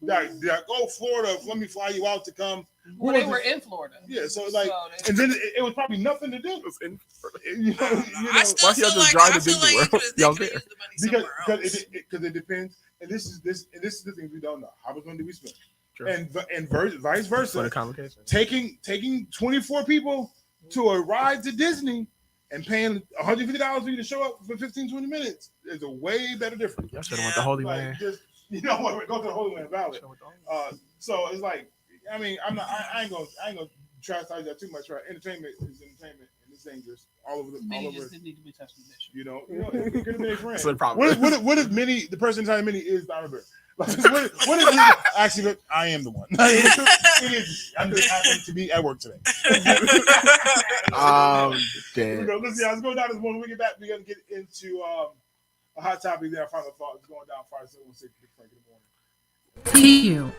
Did I go Florida? Let me fly you out to come. Well, they were in Florida. Yeah, so like, and then it was probably nothing to do. It was in I still feel like I feel like they could use the money somewhere else. Because it depends. And this is the thing we don't know. How much money do we spend? And vice versa. Taking 24 people to a ride to Disney and paying $150 for you to show up for 15-20 minutes is a way better difference. Y'all should have went the Holy Land. Just, go to the Holy Land Valley. So it's like, I mean, I ain't gonna chastise that too much. Right? Entertainment is entertainment, and this ain't just all over. Just didn't need to be touching the issue. It could have been a friend. That's the problem. What if Minnie, the person inside Minnie, is the Bear? What if actually? Look, I am the one. It is. I'm just happy to be at work today. Dead. Let's see. Let's go down this morning. When we get back, we're gonna get into a hot topic there. Final thoughts going down 5-7-1-6 Big Frank in the morning. TQ,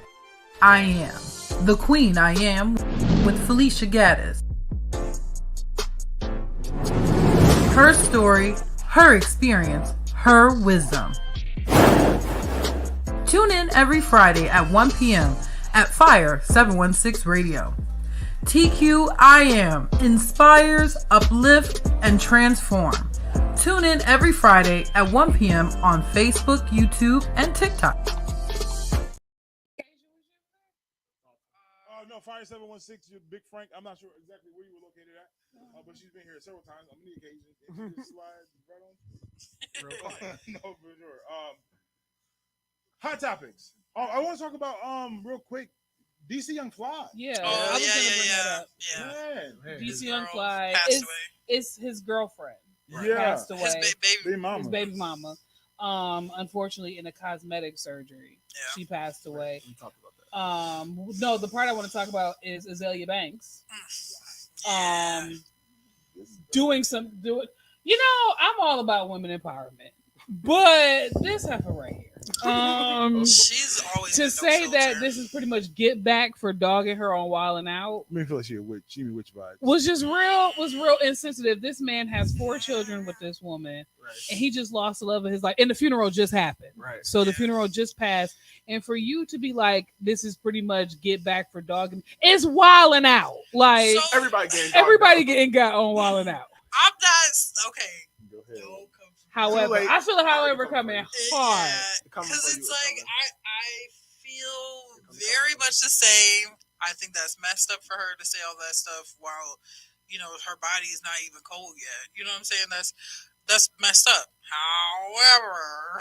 I am the Queen. I am with Felicia Gaddis. Her story, her experience, her wisdom. Tune in every Friday at 1 p.m. at Fire 716 Radio. TQ I Am inspires, uplift, and transform. Tune in every Friday at 1 p.m. on Facebook, YouTube, and TikTok. No, Fire 716, Big Frank. I'm not sure exactly where you were located at, but she's been here several times on many occasions. And she just slides right on. No, for sure. Hot topics. I want to talk about real quick. DC Young Fly. Yeah, Oh, I was gonna bring that up. Yeah. DC Young Fly passed is his girlfriend. Yeah. Passed away. His baby mama. His baby mama. Unfortunately, in a cosmetic surgery, she passed away. We talked about that. No, the part I want to talk about is Azalea Banks. Doing. You know, I'm all about women empowerment, but this heifer right here. She's always to say that this is pretty much get back for dogging her on Wildin' Out. I feel like she a witch. She be witch vibes. Was real insensitive. This man has 4 children with this woman, and he just lost the love of his life. And the funeral just happened. Right. So the funeral just passed. And for you to be like, this is pretty much get back for dogging, it's Wildin' Out. Like So- Everybody getting got on Wildin' Out. I'm not okay. Go ahead. Don't come for me. However, late. I feel like however coming hard. Because it's like I feel very much the same. I think that's messed up for her to say all that stuff while her body is not even cold yet. You know what I'm saying? That's messed up. However,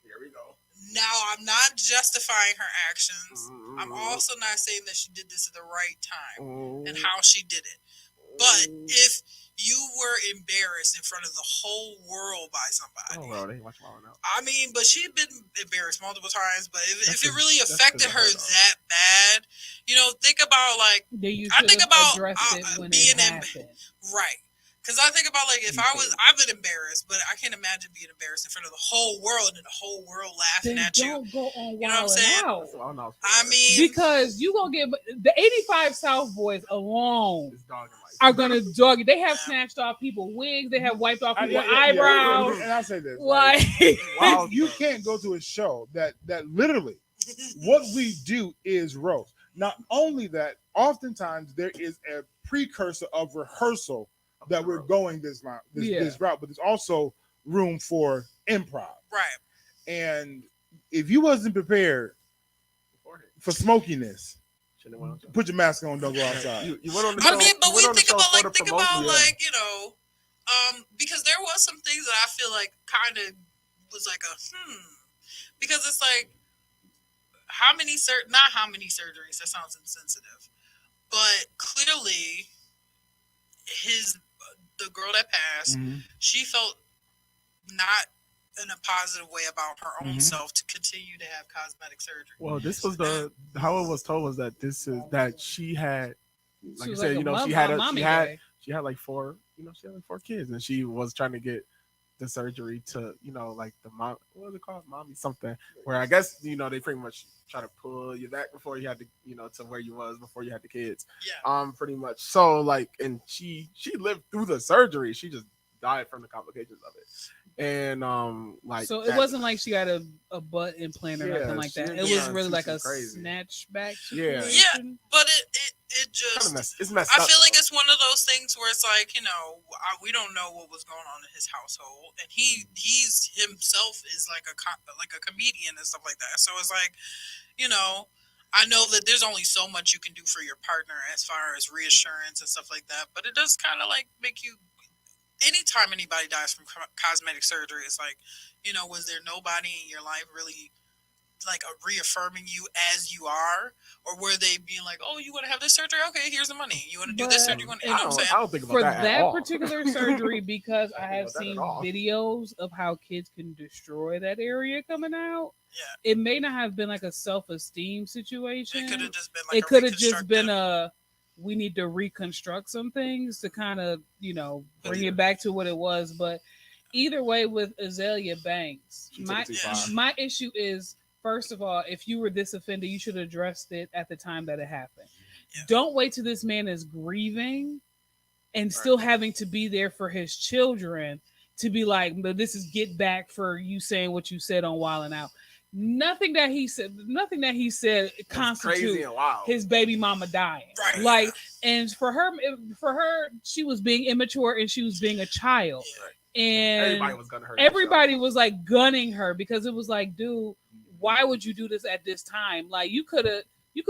Here we go. now I'm not justifying her actions. I'm also not saying that she did this at the right time and how she did it. But if you were embarrassed in front of the whole world by somebody. Oh, well, they watch Wildin' Out. I mean, but she'd been embarrassed multiple times. But if it really affected her that bad, think about like I think about being right. Because I think about like if I've been embarrassed, but I can't imagine being embarrassed in front of the whole world and the whole world laughing at you. Don't go on You know what I'm saying? Out. I mean, because you gonna get the 85 South boys alone are gonna dog you. They have snatched off people wigs. They have wiped off people's eyebrows. And I say this, like you can't go to a show that literally what we do is roast. Not only that, oftentimes there is a precursor of rehearsal that we're going this route, but there's also room for improv. Right. And if you wasn't prepared for smokiness, put your mask on, don't go outside. You went on the show. I mean, but we think about promotion. because there was some things that I feel like kind of was like because it's like not how many surgeries, that sounds insensitive, but clearly the girl that passed, she felt not in a positive way about her own self to continue to have cosmetic surgery. Well, this was how it was told was that she had, like you said, she had like 4 kids, and she was trying to get the surgery to, like the mom, what was it called, mommy something, where I guess they pretty much try to pull you back before you had to, to where you was before you had the kids. Yeah. Pretty much. So like, and she lived through the surgery. She just died from the complications of it. And so it wasn't like she got a butt implant or nothing like that. It was really like a snatchback situation. Yeah, but it just it's messed I up. feel like it's one of those things where it's like we don't know what was going on in his household, and he's himself is like a comedian and stuff like that. So it's like I know that there's only so much you can do for your partner as far as reassurance and stuff like that, but it does kind of like make you. Anytime anybody dies from cosmetic surgery, it's like, was there nobody in your life really like reaffirming you as you are? Or were they being like, oh, you want to have this surgery? Okay, here's the money. You want to do this surgery? You know what I'm saying? I don't think about for that that at all. particular surgery, because I have seen videos of how kids can destroy that area coming out. Yeah. It may not have been like a self-esteem situation. It could have just been it could have just been we need to reconstruct some things to kind of, bring it back to what it was. But Either way, with Azalea Banks, She took it too far. my issue is, first of all, if you were this offended, you should have addressed it at the time that it happened. Yeah. Don't wait till this man is grieving and still having to be there for his children to be like, but this is get back for you saying what you said on Wild 'N Out. Nothing that he said constitutes his baby mama dying. Right. Like, and for her, she was being immature and she was being a child. Yeah. And everybody was like gunning her because it was like, dude, why would you do this at this time? Like, you could have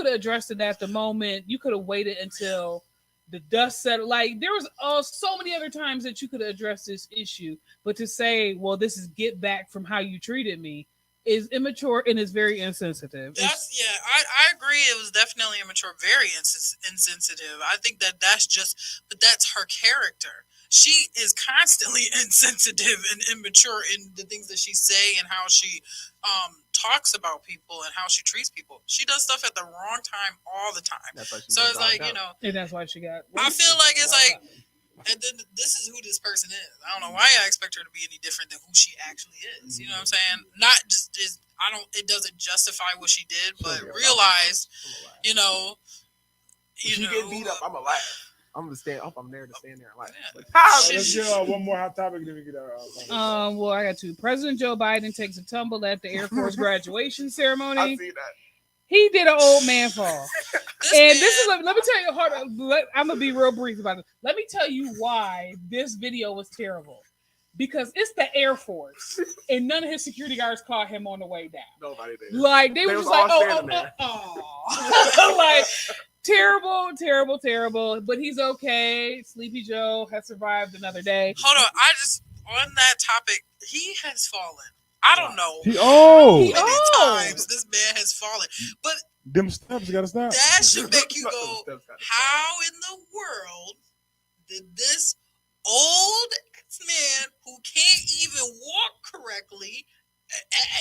addressed it at the moment. You could have waited until the dust settled. Like, there was so many other times that you could have addressed this issue, but to say, well, this is get back from how you treated me, is immature and is very insensitive. I agree. It was definitely immature, very insensitive. I think but that's her character. She is constantly insensitive and immature in the things that she say and how she talks about people and how she treats people. She does stuff at the wrong time all the time. So it's like, and that's why she got. I feel like it's like, and then this is who this person is. I don't know why I expect her to be any different than who she actually is. You know what I'm saying? Not just it doesn't justify what she did, but realize, If you get beat up, I'ma laugh. I'm gonna stand up. I'm there to stand there and laugh. Yeah. Let's get one more hot topic, and then we get our. Well, I got two. President Joe Biden takes a tumble at the Air Force graduation ceremony. I see that. He did an old man fall. This is, let me tell you, I'm going to be real brief about it. Let me tell you why this video was terrible. Because it's the Air Force, and none of his security guards caught him on the way down. Nobody did. Like, they were just like, like, terrible. But he's okay. Sleepy Joe has survived another day. Hold on. On that topic, he has fallen. I don't know how many times this man has fallen. But them steps gotta stop. That should make you go, how in the world did this old man who can't even walk correctly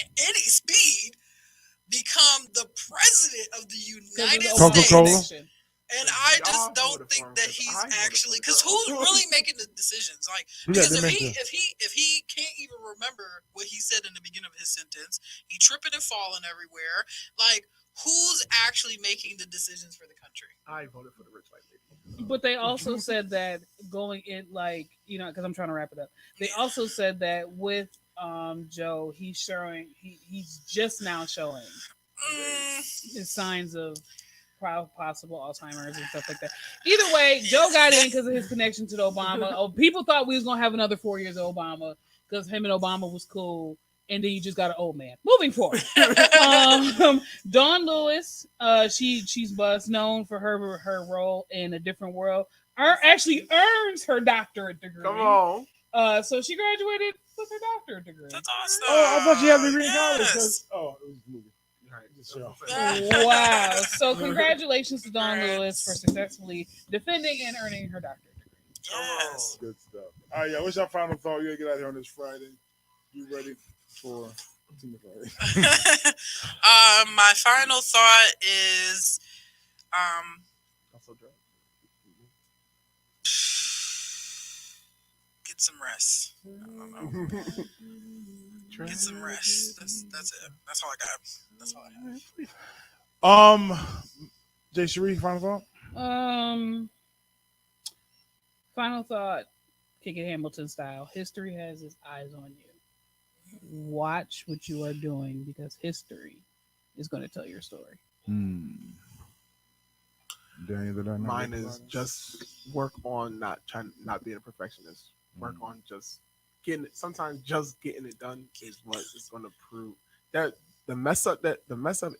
at any speed become the president of the United States? And I just don't think that he's actually, because who's really making the decisions? Like, because if he can't even remember what he said in the beginning of his sentence, he tripping and falling everywhere. Like, who's actually making the decisions for the country? I voted for the rich white lady. But they also said that going in, like, because I'm trying to wrap it up. They also said that with Joe, he's just now showing his signs of possible Alzheimer's and stuff like that. Either way, Joe got in because of his connection to the Obama. People thought we was gonna have another 4 years of Obama because him and Obama was cool, and then you just got an old man. Moving forward, Dawn Lewis, she's best known for her role in A Different World. Actually earns her doctorate degree. Come on. So she graduated with her doctorate degree. That's awesome. Oh, I thought she had a degree in college. It was a movie. Wow. So congratulations to Dawn Lewis for successfully defending and earning her doctorate degree. Yes. Good stuff. All right, what's your final thought? You gotta get out here on this Friday. You ready for Team Friday? My final thought is get some rest. I don't know. Get some rest. That's it. That's all I got. That's all I have. Jay Sharif, final thought? Final thought, kick it Hamilton style. History has its eyes on you. Watch what you are doing because history is going to tell your story. Mine is just work on not being a perfectionist. Work on just getting it. Sometimes just getting it done is what is going to prove that the mess up,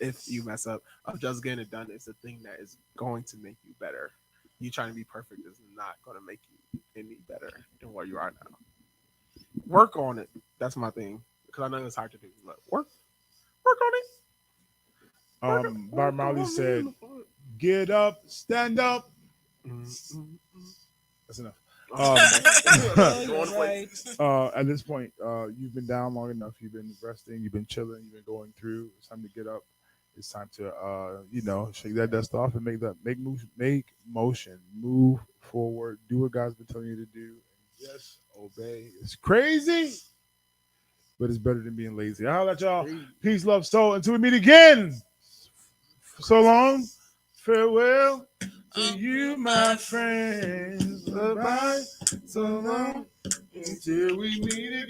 if you mess up, of just getting it done is the thing that is going to make you better. You trying to be perfect is not going to make you any better than what you are now. Work on it. That's my thing. Because I know it's hard to do. But work on it. Bob Marley said, "Get up, stand up." That's enough. At this point, you've been down long enough. You've been resting. You've been chilling. You've been going through. It's time to get up. It's time to, shake that dust off and make motion, move forward, do what God's been telling you to do, and Yes, obey. It's crazy, but it's better than being lazy. I'll let y'all. Peace, love, soul. Until we meet again. So long. Farewell to you, my friends. Bye-bye. So long. Until we meet again.